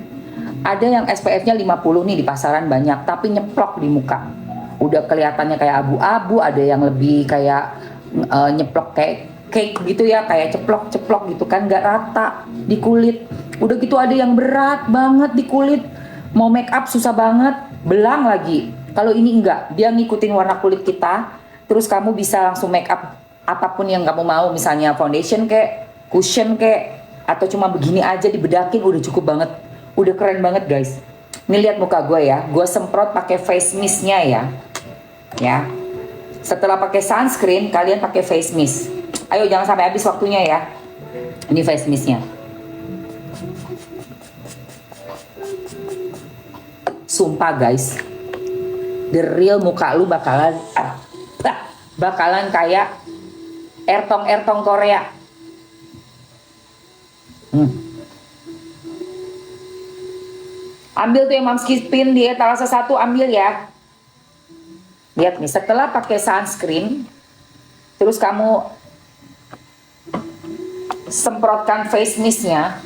Ada yang SPF-nya 50 nih di pasaran banyak, tapi nyeplok di muka. Udah kelihatannya kayak abu-abu, ada yang lebih kayak nyeplok kayak cake gitu ya, kayak ceplok-ceplok gitu kan, gak rata di kulit. Udah gitu ada yang berat banget di kulit. Mau make up susah banget, belang lagi. Kalau ini enggak, dia ngikutin warna kulit kita. Terus kamu bisa langsung make up apapun yang kamu mau, misalnya foundation kek, cushion kek, atau cuma begini aja dibedakin udah cukup banget. Udah keren banget guys. Ini lihat muka gue ya, gue semprot pakai face mist-nya ya. Ya. Setelah pakai sunscreen, kalian pakai face mist. Ayo jangan sampai habis waktunya ya. Ini face mist-nya. Sumpah guys, the real muka lu bakalan kayak ertong Korea. Ambil tuh yang Mamski pin di etalase 1, ambil ya. Lihat nih, setelah pakai sunscreen, terus kamu semprotkan face mist-nya,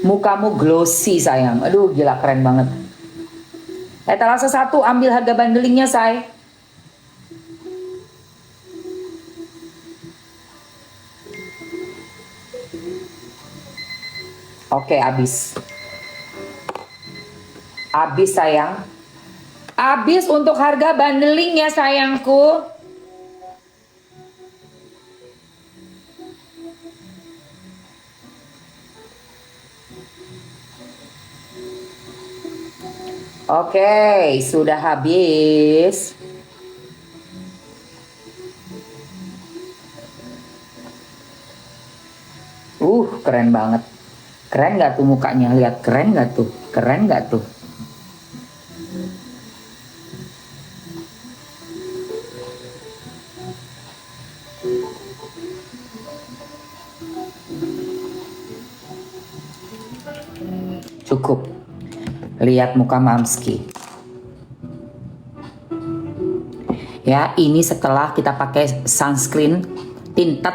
mukamu glossy sayang. Aduh gila, keren banget. Etalase 1, ambil harga bundlingnya say. Oke, habis. Habis sayang. Habis untuk harga bundlingnya sayangku. Oke, sudah habis. Keren banget. Keren gak tuh mukanya? Lihat, keren gak tuh? Keren gak tuh? Cukup. Lihat muka Mamski. Ya, ini setelah kita pakai sunscreen tinted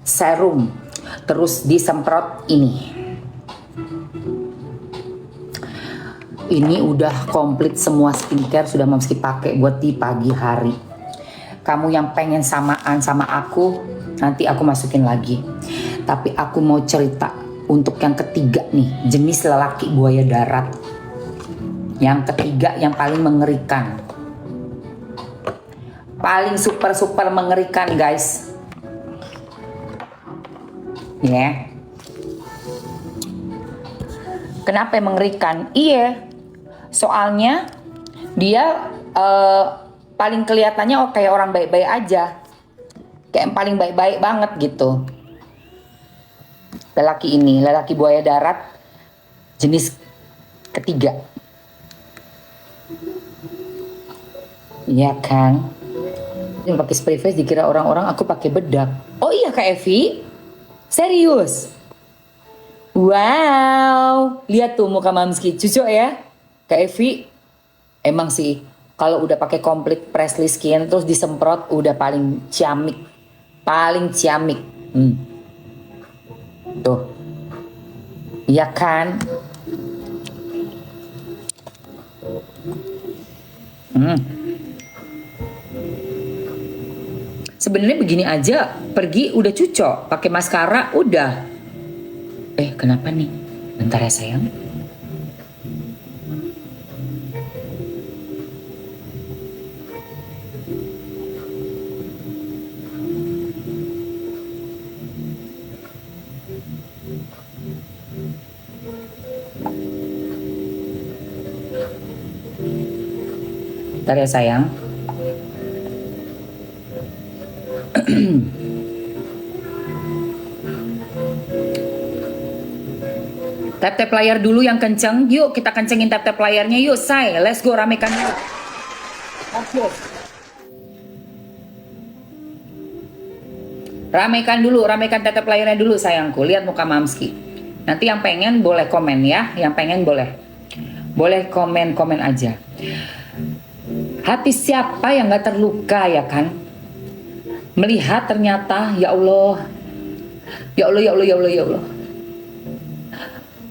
serum, terus disemprot ini. Ini udah komplit semua skincare, sudah Mamski pakai buat di pagi hari. Kamu yang pengen samaan sama aku, nanti aku masukin lagi. Tapi aku mau cerita untuk yang ketiga nih, jenis lelaki buaya darat. Yang ketiga yang paling mengerikan. Paling super mengerikan, guys. Ya. Kenapa mengerikan? Iya. Soalnya dia paling kelihatannya kayak orang baik-baik aja. Kayak yang paling baik-baik banget gitu. Lelaki ini, lelaki buaya darat jenis ketiga. Iya kan? Yang pakai spray face dikira orang-orang aku pakai bedak. Oh iya Kak Evi? Serius? Wow, lihat tuh muka Mamski, cucok ya, Kak Evi. Emang sih, kalau udah pakai komplit Presley Skin terus disemprot, udah paling ciamik, Tuh, iya kan? Sebenarnya begini aja, pergi udah cucok, pakai maskara udah. Kenapa nih? Bentar ya sayang. Bentar ya sayang. Tap-tap layar dulu yang kenceng. Yuk kita kencengin tap-tap layarnya. Yuk say, let's go, ramekan yuk. Oke. Ramekan tap-tap layarnya dulu sayangku. Lihat muka Mamski. Nanti yang pengen boleh komen ya. Yang pengen boleh. Boleh komen aja. Hati siapa yang gak terluka ya kan? Melihat ternyata ya Allah. Ya Allah.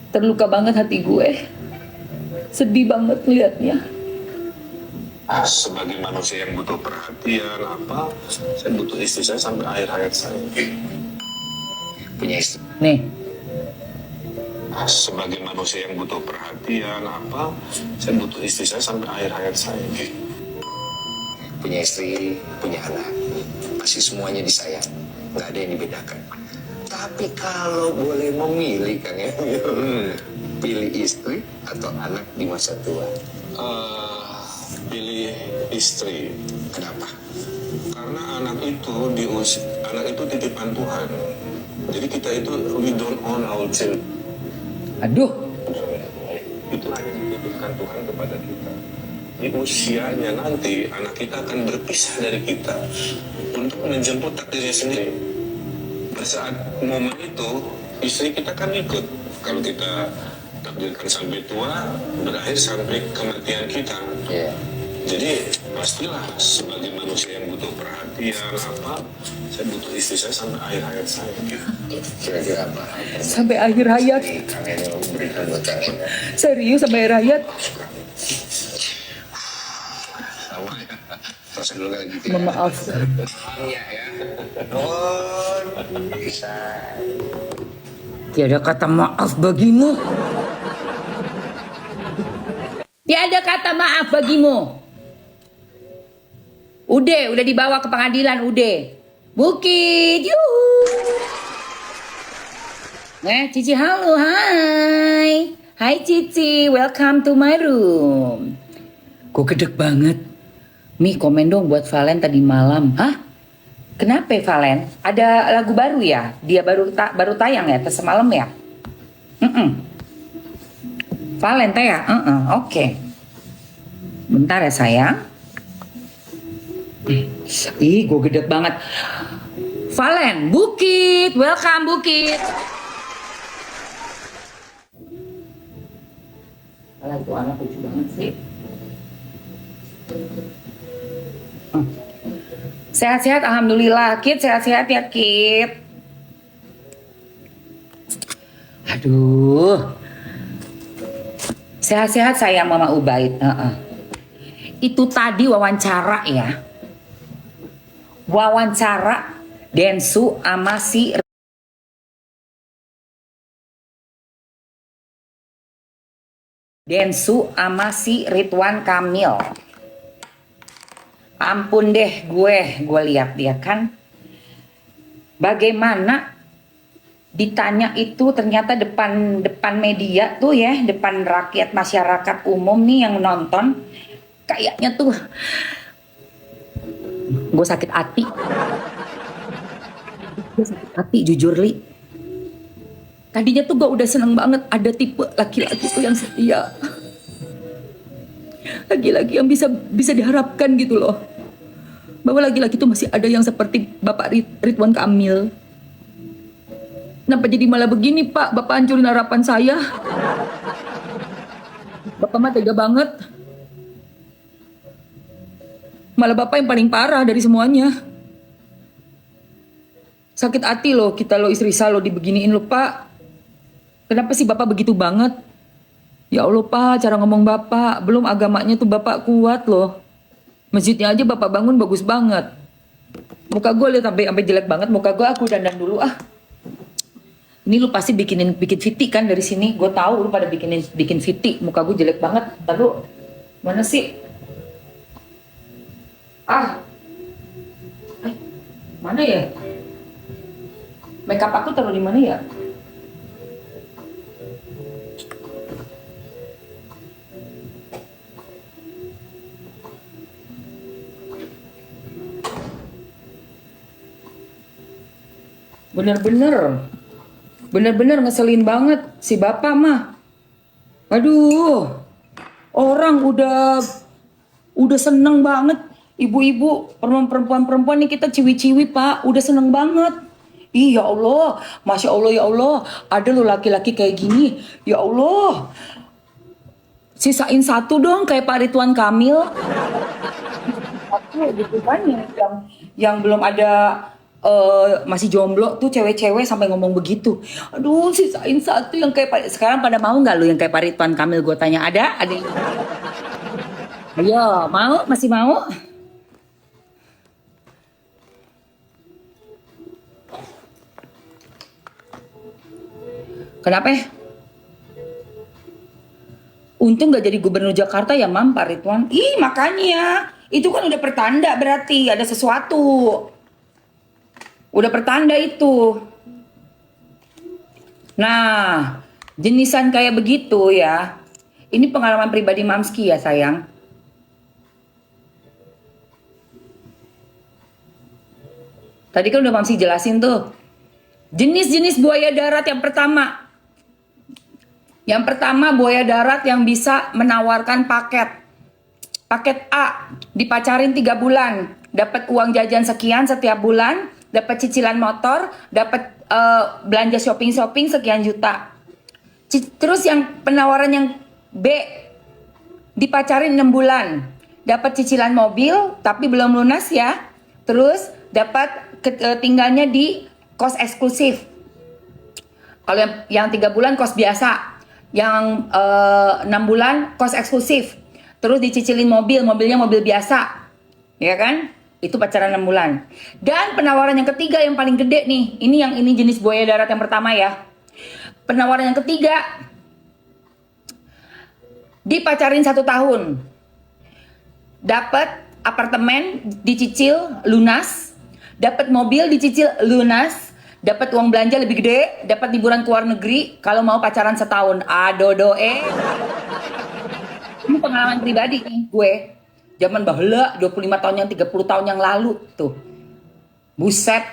Terluka banget hati gue. Sedih banget liatnya. Sebagai manusia yang butuh perhatian saya butuh istri saya sampai akhir hayat saya. Punya istri. Nih. Sebagai manusia yang butuh perhatian saya butuh istri saya sampai akhir hayat saya. Punya istri, punya anak, pasti semuanya disayang, nggak ada yang dibedakan. Tapi kalau boleh memilih kan ya, pilih istri atau anak di masa tua? Pilih istri. Kenapa? Karena anak itu titipan Tuhan. Jadi kita itu we don't own our children. Aduh. Itu hanya dititipkan Tuhan kepada kita. Di usianya nanti anak kita akan berpisah dari kita untuk menjemput takdirnya sendiri. Saat momen itu istri kita kan ikut. Kalau kita takdirkan sampai tua, berakhir sampai kematian kita. Jadi pastilah sebagai manusia yang butuh perhatian saya butuh istri saya sampai akhir hayat saya. Kira-kira apa? Sampai akhir hayat. Kalian yang memberikan buat kalian. Serius sampai akhir hayat. Sama ya. Terus dulu kan gitu ya. Maaf. Iya ya. Nuhun. Bisa. Tiada kata maaf bagimu. Tiada kata maaf bagimu. Udah dibawa ke pengadilan, udah. Bukit, yuhu. Cici halo, hai. Hai Cici, welcome to my room. Kok gedek banget. Mi, komen dong buat Valen tadi malam. Hah? Kenapa Valen? Ada lagu baru ya? Dia baru tayang ya? Semalam ya? Valen ya? Oke. Bentar ya sayang. Ih, gue gede banget. Valen, Bukit, welcome Bukit. Alah, itu anak lucu banget sih. Sehat-sehat, alhamdulillah. Kit, sehat-sehat ya, Kit. Aduh. Sehat-sehat sayang Mama Ubaid. Itu tadi wawancara ya. Wawancara Densu sama si Ridwan Kamil. Ampun deh gue lihat dia kan. Bagaimana ditanya itu ternyata depan media tuh ya, depan rakyat masyarakat umum nih yang nonton, kayaknya tuh gue sakit hati. Gue sakit hati jujur Li. Tadinya tuh gue udah seneng banget ada tipe laki-laki tuh yang setia. Laki-laki yang bisa diharapkan gitu loh. Bahwa laki-laki tuh masih ada yang seperti Bapak Ridwan Kamil. Kenapa jadi malah begini Pak? Bapak hancurin harapan saya. Bapak mah tega banget. Malah Bapak yang paling parah dari semuanya. Sakit hati loh kita lo istri saya lo dibeginiin lo Pak. Kenapa sih Bapak begitu banget? Ya Allah Pak, cara ngomong Bapak, belum agamanya tuh Bapak kuat loh. Masjidnya aja Bapak bangun bagus banget. Muka gue lihat sampai jelek banget muka gue, aku dandan dulu ah. Ini lu pasti bikin fiti kan dari sini. Gue tahu lu pada bikin fiti, muka gue jelek banget. Lalu mana sih? Mana ya? Makeup aku taruh di mana ya? Bener-bener ngeselin banget si Bapak mah. Aduh, orang udah seneng banget. Ibu-ibu, perempuan-perempuan nih kita ciwi-ciwi Pak, udah seneng banget. Ih ya Allah, Masya Allah ya Allah, ada lo laki-laki kayak gini. Ya Allah, sisain satu dong kayak Pak Ridwan Kamil. Satu gitu kan yang belum ada masih jomblo tuh cewek-cewek sampai ngomong begitu. Aduh, sisain satu yang kayak Pak. Sekarang pada mau nggak lu yang kayak Pak Ridwan Kamil? Gue tanya, ada? Ayo, mau? Masih mau? Kenapa? Untung gak jadi gubernur Jakarta ya Mam, Pak Ridwan. Ih makanya, itu kan udah pertanda berarti ada sesuatu. Udah pertanda itu. Nah, jenisan kayak begitu ya. Ini pengalaman pribadi Mamski ya sayang. Tadi kan udah Mamski jelasin tuh. Jenis-jenis buaya darat yang pertama. Yang pertama buaya darat yang bisa menawarkan paket. Paket A, dipacarin 3 bulan. Dapat uang jajan sekian setiap bulan. Dapat cicilan motor, dapat belanja shopping sekian juta. Terus yang penawaran yang B, dipacarin 6 bulan, dapat cicilan mobil tapi belum lunas ya. Terus dapat tinggalnya di kos eksklusif. Kalau yang 3 bulan kos biasa, yang 6 bulan kos eksklusif. Terus dicicilin mobilnya mobil biasa, ya kan? Itu pacaran 6 bulan. Dan penawaran yang ketiga yang paling gede nih. Ini jenis buaya darat yang pertama ya. Penawaran yang ketiga, dipacarin 1 tahun. Dapat apartemen dicicil lunas, dapat mobil dicicil lunas, dapat uang belanja lebih gede, dapat liburan ke luar negeri kalau mau pacaran setahun. Adodoe. Ini pengalaman pribadi nih gue. Zaman bahula 25 tahun yang 30 tahun yang lalu tuh. Buset.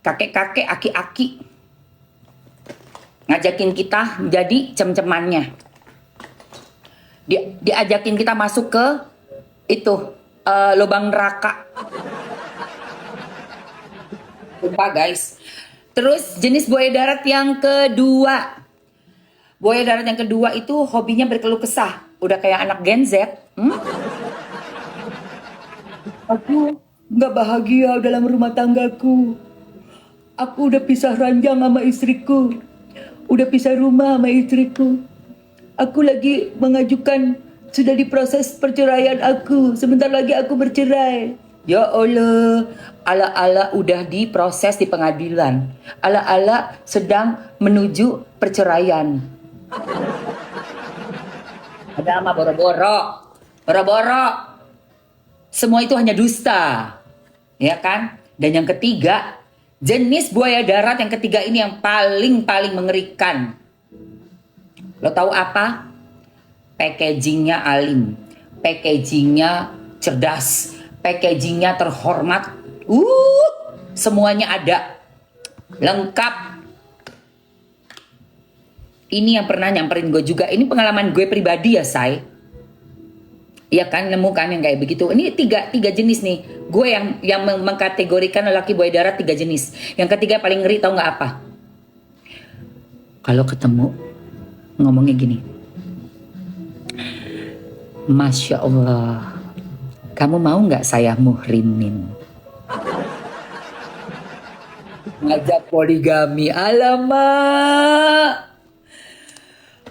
Kakek-kakek, aki-aki ngajakin kita menjadi cem-cemannya. Diajakin kita masuk ke itu lubang neraka. Lupa guys. Terus jenis buaya darat yang kedua. Buaya darat yang kedua itu hobinya berkeluh kesah. Udah kayak anak Gen Z. Aduh, nggak bahagia dalam rumah tanggaku. Aku udah pisah ranjang sama istriku. Udah pisah rumah sama istriku. Aku lagi mengajukan, sudah diproses perceraian aku. Sebentar lagi aku bercerai. Ya Allah, ala-ala udah diproses di pengadilan. Ala-ala sedang menuju perceraian. Ada ama boro-boro. Boro-boro. Semua itu hanya dusta. Ya kan? Dan yang ketiga, jenis buaya darat yang ketiga ini yang paling mengerikan. Lo tahu apa? Packagingnya alim, packagingnya cerdas, packagingnya terhormat. Semuanya ada, lengkap. Ini yang pernah nyamperin gue juga. Ini pengalaman gue pribadi ya, say. Iya kan, nemu kan yang kayak begitu. Ini tiga jenis nih. Gue yang mengkategorikan lelaki buaya darat 3 jenis. Yang ketiga paling ngeri, tau nggak apa? Kalau ketemu ngomongnya gini, Masya Allah, kamu mau nggak saya muhrimin? Ngajak poligami, alamak.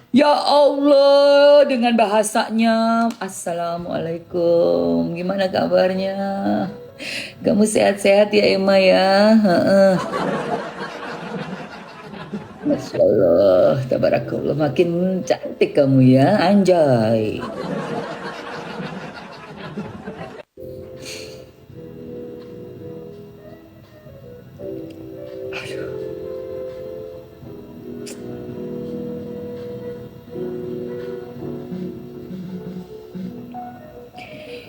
Ya Allah, dengan bahasanya, Assalamualaikum, gimana kabarnya? Kamu sehat-sehat ya Emma ya? Masya Allah, tabarakallah, makin cantik kamu ya, anjay.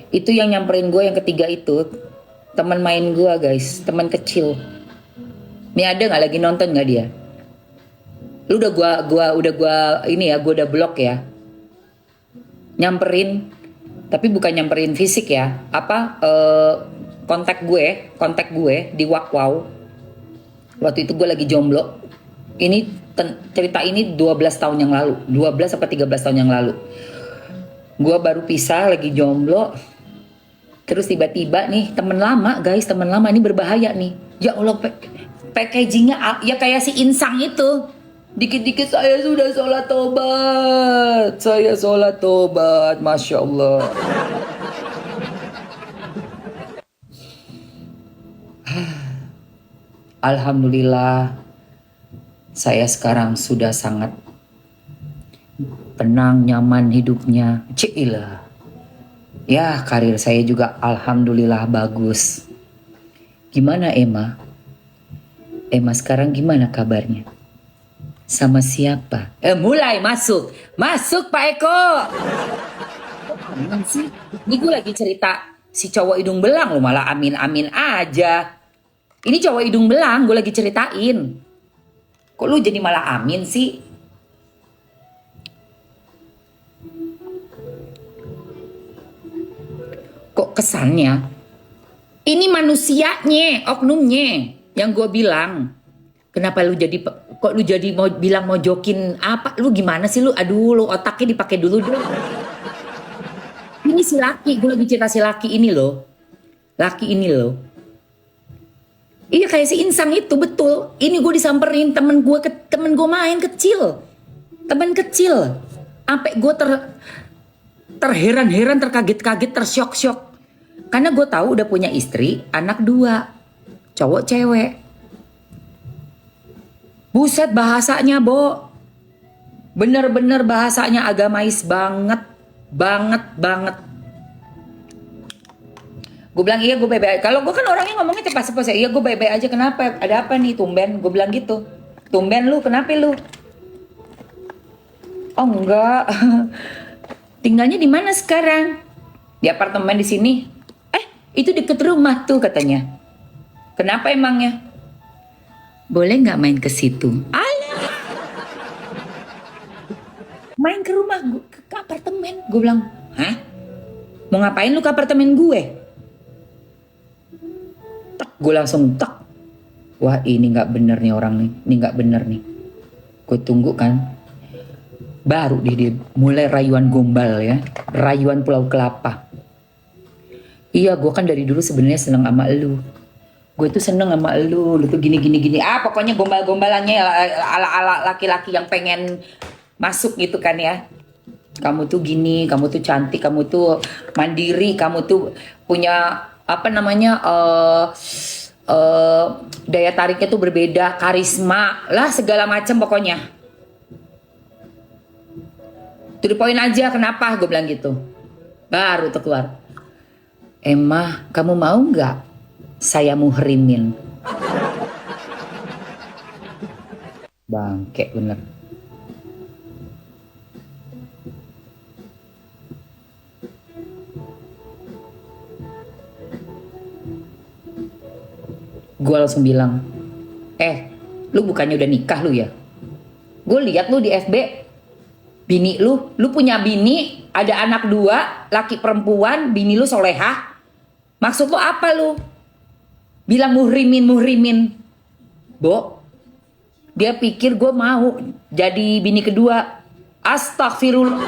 Itu yang nyamperin gue yang ketiga itu teman main gue guys, teman kecil. Nih ada nggak lagi nonton nggak dia? Lu udah gua ini ya, gue udah blok ya. Nyamperin, tapi bukan nyamperin fisik ya. Apa kontak gue di Wakwau. Waktu itu gue lagi jomblo. Ini cerita ini 12 tahun yang lalu, 12 apa 13 tahun yang lalu. Gue baru pisah, lagi jomblo. Terus tiba-tiba nih, temen lama ini berbahaya nih. Ya Allah, packagingnya ya kayak si insang itu. Dikit-dikit saya sudah sholat tobat. Saya sholat tobat, Masya Allah. Alhamdulillah, saya sekarang sudah sangat tenang, nyaman hidupnya. Cilah. Ya, karir saya juga alhamdulillah bagus. Gimana Emma? Emma sekarang gimana kabarnya? Sama siapa? Mulai masuk Pak Eko. Amin sih. Ini gue lagi cerita si cowok hidung belang, lo malah amin aja. Ini cowok hidung belang gue lagi ceritain. Kok lu jadi malah amin sih? Kok kesannya ini manusianya, oknumnya yang gue bilang. Kenapa lu jadi, kok lu jadi mau bilang mau jokin apa? Lu gimana sih lu? Aduh, lu otaknya dipakai dulu dong. Ini si laki, gue lagi cerita si laki ini loh. Laki ini loh. Iya kayak si insang itu, betul. Ini gue disamperin temen gue main kecil. Temen kecil. Sampai gue terheran-heran, terkaget-kaget, tersyok-syok. Karena gue tahu udah punya istri, anak 2, cowok cewek. Buset bahasanya, Bo. Bener-bener bahasanya agamais banget. Banget. Gue bilang iya gue baik-baik. Kalau gue kan orangnya ngomongnya cepat-cepat. Iya gue baik-baik aja, kenapa? Ada apa nih tumben? Gue bilang gitu. Tumben lu, kenapa lu? Oh enggak. Tinggalnya di mana sekarang? Di apartemen di sini. Itu deket rumah tuh katanya. Kenapa emangnya? Boleh nggak main ke situ? Alah. Main ke rumah gue, ke apartemen. Gue bilang, hah? Mau ngapain lu ke apartemen gue? Gue langsung tak. Wah ini nggak bener nih orang nih. Ini nggak bener nih. Gue tunggu kan. Baru dia mulai rayuan gombal ya. Rayuan Pulau Kelapa. Iya, gue kan dari dulu sebenarnya seneng sama elu. Gue tuh seneng sama lu tuh gini gini gini. Pokoknya gombal-gombalannya ala-ala laki-laki yang pengen masuk gitu kan ya. Kamu tuh gini, kamu tuh cantik, kamu tuh mandiri, kamu tuh punya apa namanya daya tariknya tuh berbeda, karisma lah segala macam pokoknya. To the point aja, kenapa gue bilang gitu. Baru tuh keluar. Emma, kamu mau nggak saya muhrimin? Bangke bener. Gue langsung bilang, lu bukannya udah nikah lu ya? Gue lihat lu di FB, bini lu punya bini, ada anak 2, laki perempuan, bini lu solehah. Maksud lu apa lu? Bilang muhrimin. Bo, dia pikir gue mau jadi bini kedua. Astagfirullah.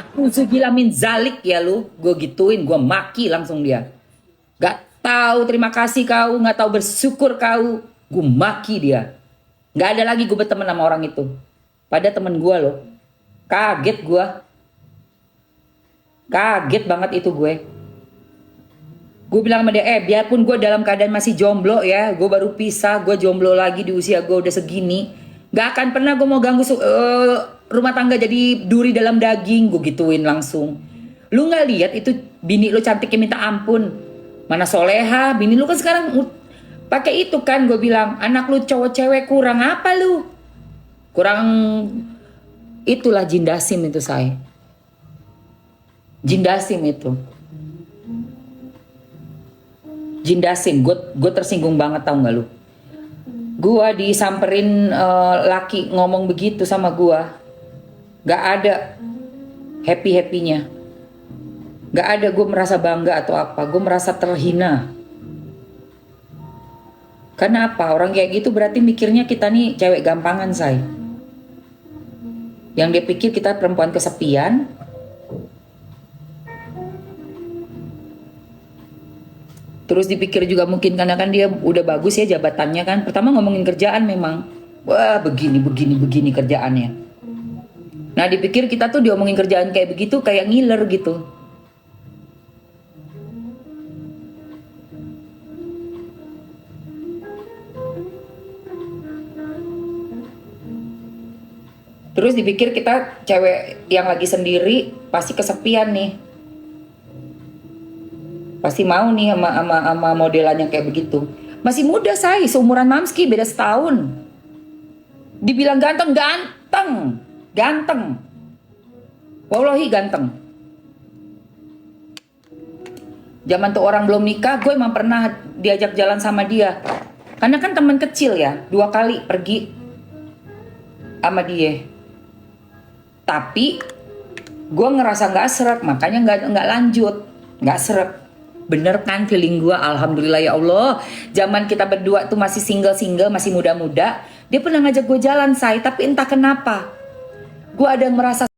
Aku segila min zalik ya lu. Gue gituin, gue maki langsung dia. Gak tahu terima kasih kau, gak tahu bersyukur kau. Gue maki dia. Gak ada lagi gue berteman sama orang itu. Pada temen gue loh. Kaget gue. Kaget banget itu gue. Gue bilang sama dia, biarpun gue dalam keadaan masih jomblo ya, gue baru pisah, gue jomblo lagi di usia gue udah segini, gak akan pernah gue mau ganggu rumah tangga jadi duri dalam daging. Gue gituin langsung. Lu gak lihat itu bini lu cantiknya minta ampun, mana soleha, bini lu kan sekarang pakai itu kan. Gue bilang, anak lu cowok cewek kurang apa lu? Kurang itulah jindasim itu saya. Jindasim itu. Jindasim, gue tersinggung banget tau gak lu. Gue disamperin laki ngomong begitu sama gue. Gak ada happy-happynya. Gak ada gue merasa bangga atau apa. Gue merasa terhina. Karena apa? Orang kayak gitu berarti mikirnya kita nih cewek gampangan say. Yang dia pikir kita perempuan kesepian. Terus dipikir juga mungkin karena kan dia udah bagus ya jabatannya kan. Pertama ngomongin kerjaan memang. Wah begini kerjaannya. Nah dipikir kita tuh diomongin kerjaan kayak begitu kayak ngiler gitu. Terus dipikir kita cewek yang lagi sendiri pasti kesepian nih. Pasti mau nih sama modelannya kayak begitu. Masih muda saya, seumuran Mamski, beda setahun. Dibilang ganteng. Wallahi ganteng. Zaman tuh orang belum nikah, gue emang pernah diajak jalan sama dia. Karena kan teman kecil ya, 2 kali pergi sama dia. Tapi gue ngerasa nggak seret, makanya nggak lanjut, nggak seret. Bener kan feeling gue, alhamdulillah ya Allah. Zaman kita berdua tuh masih single, masih muda-muda. Dia pernah ngajak gue jalan say, tapi entah kenapa gue ada merasa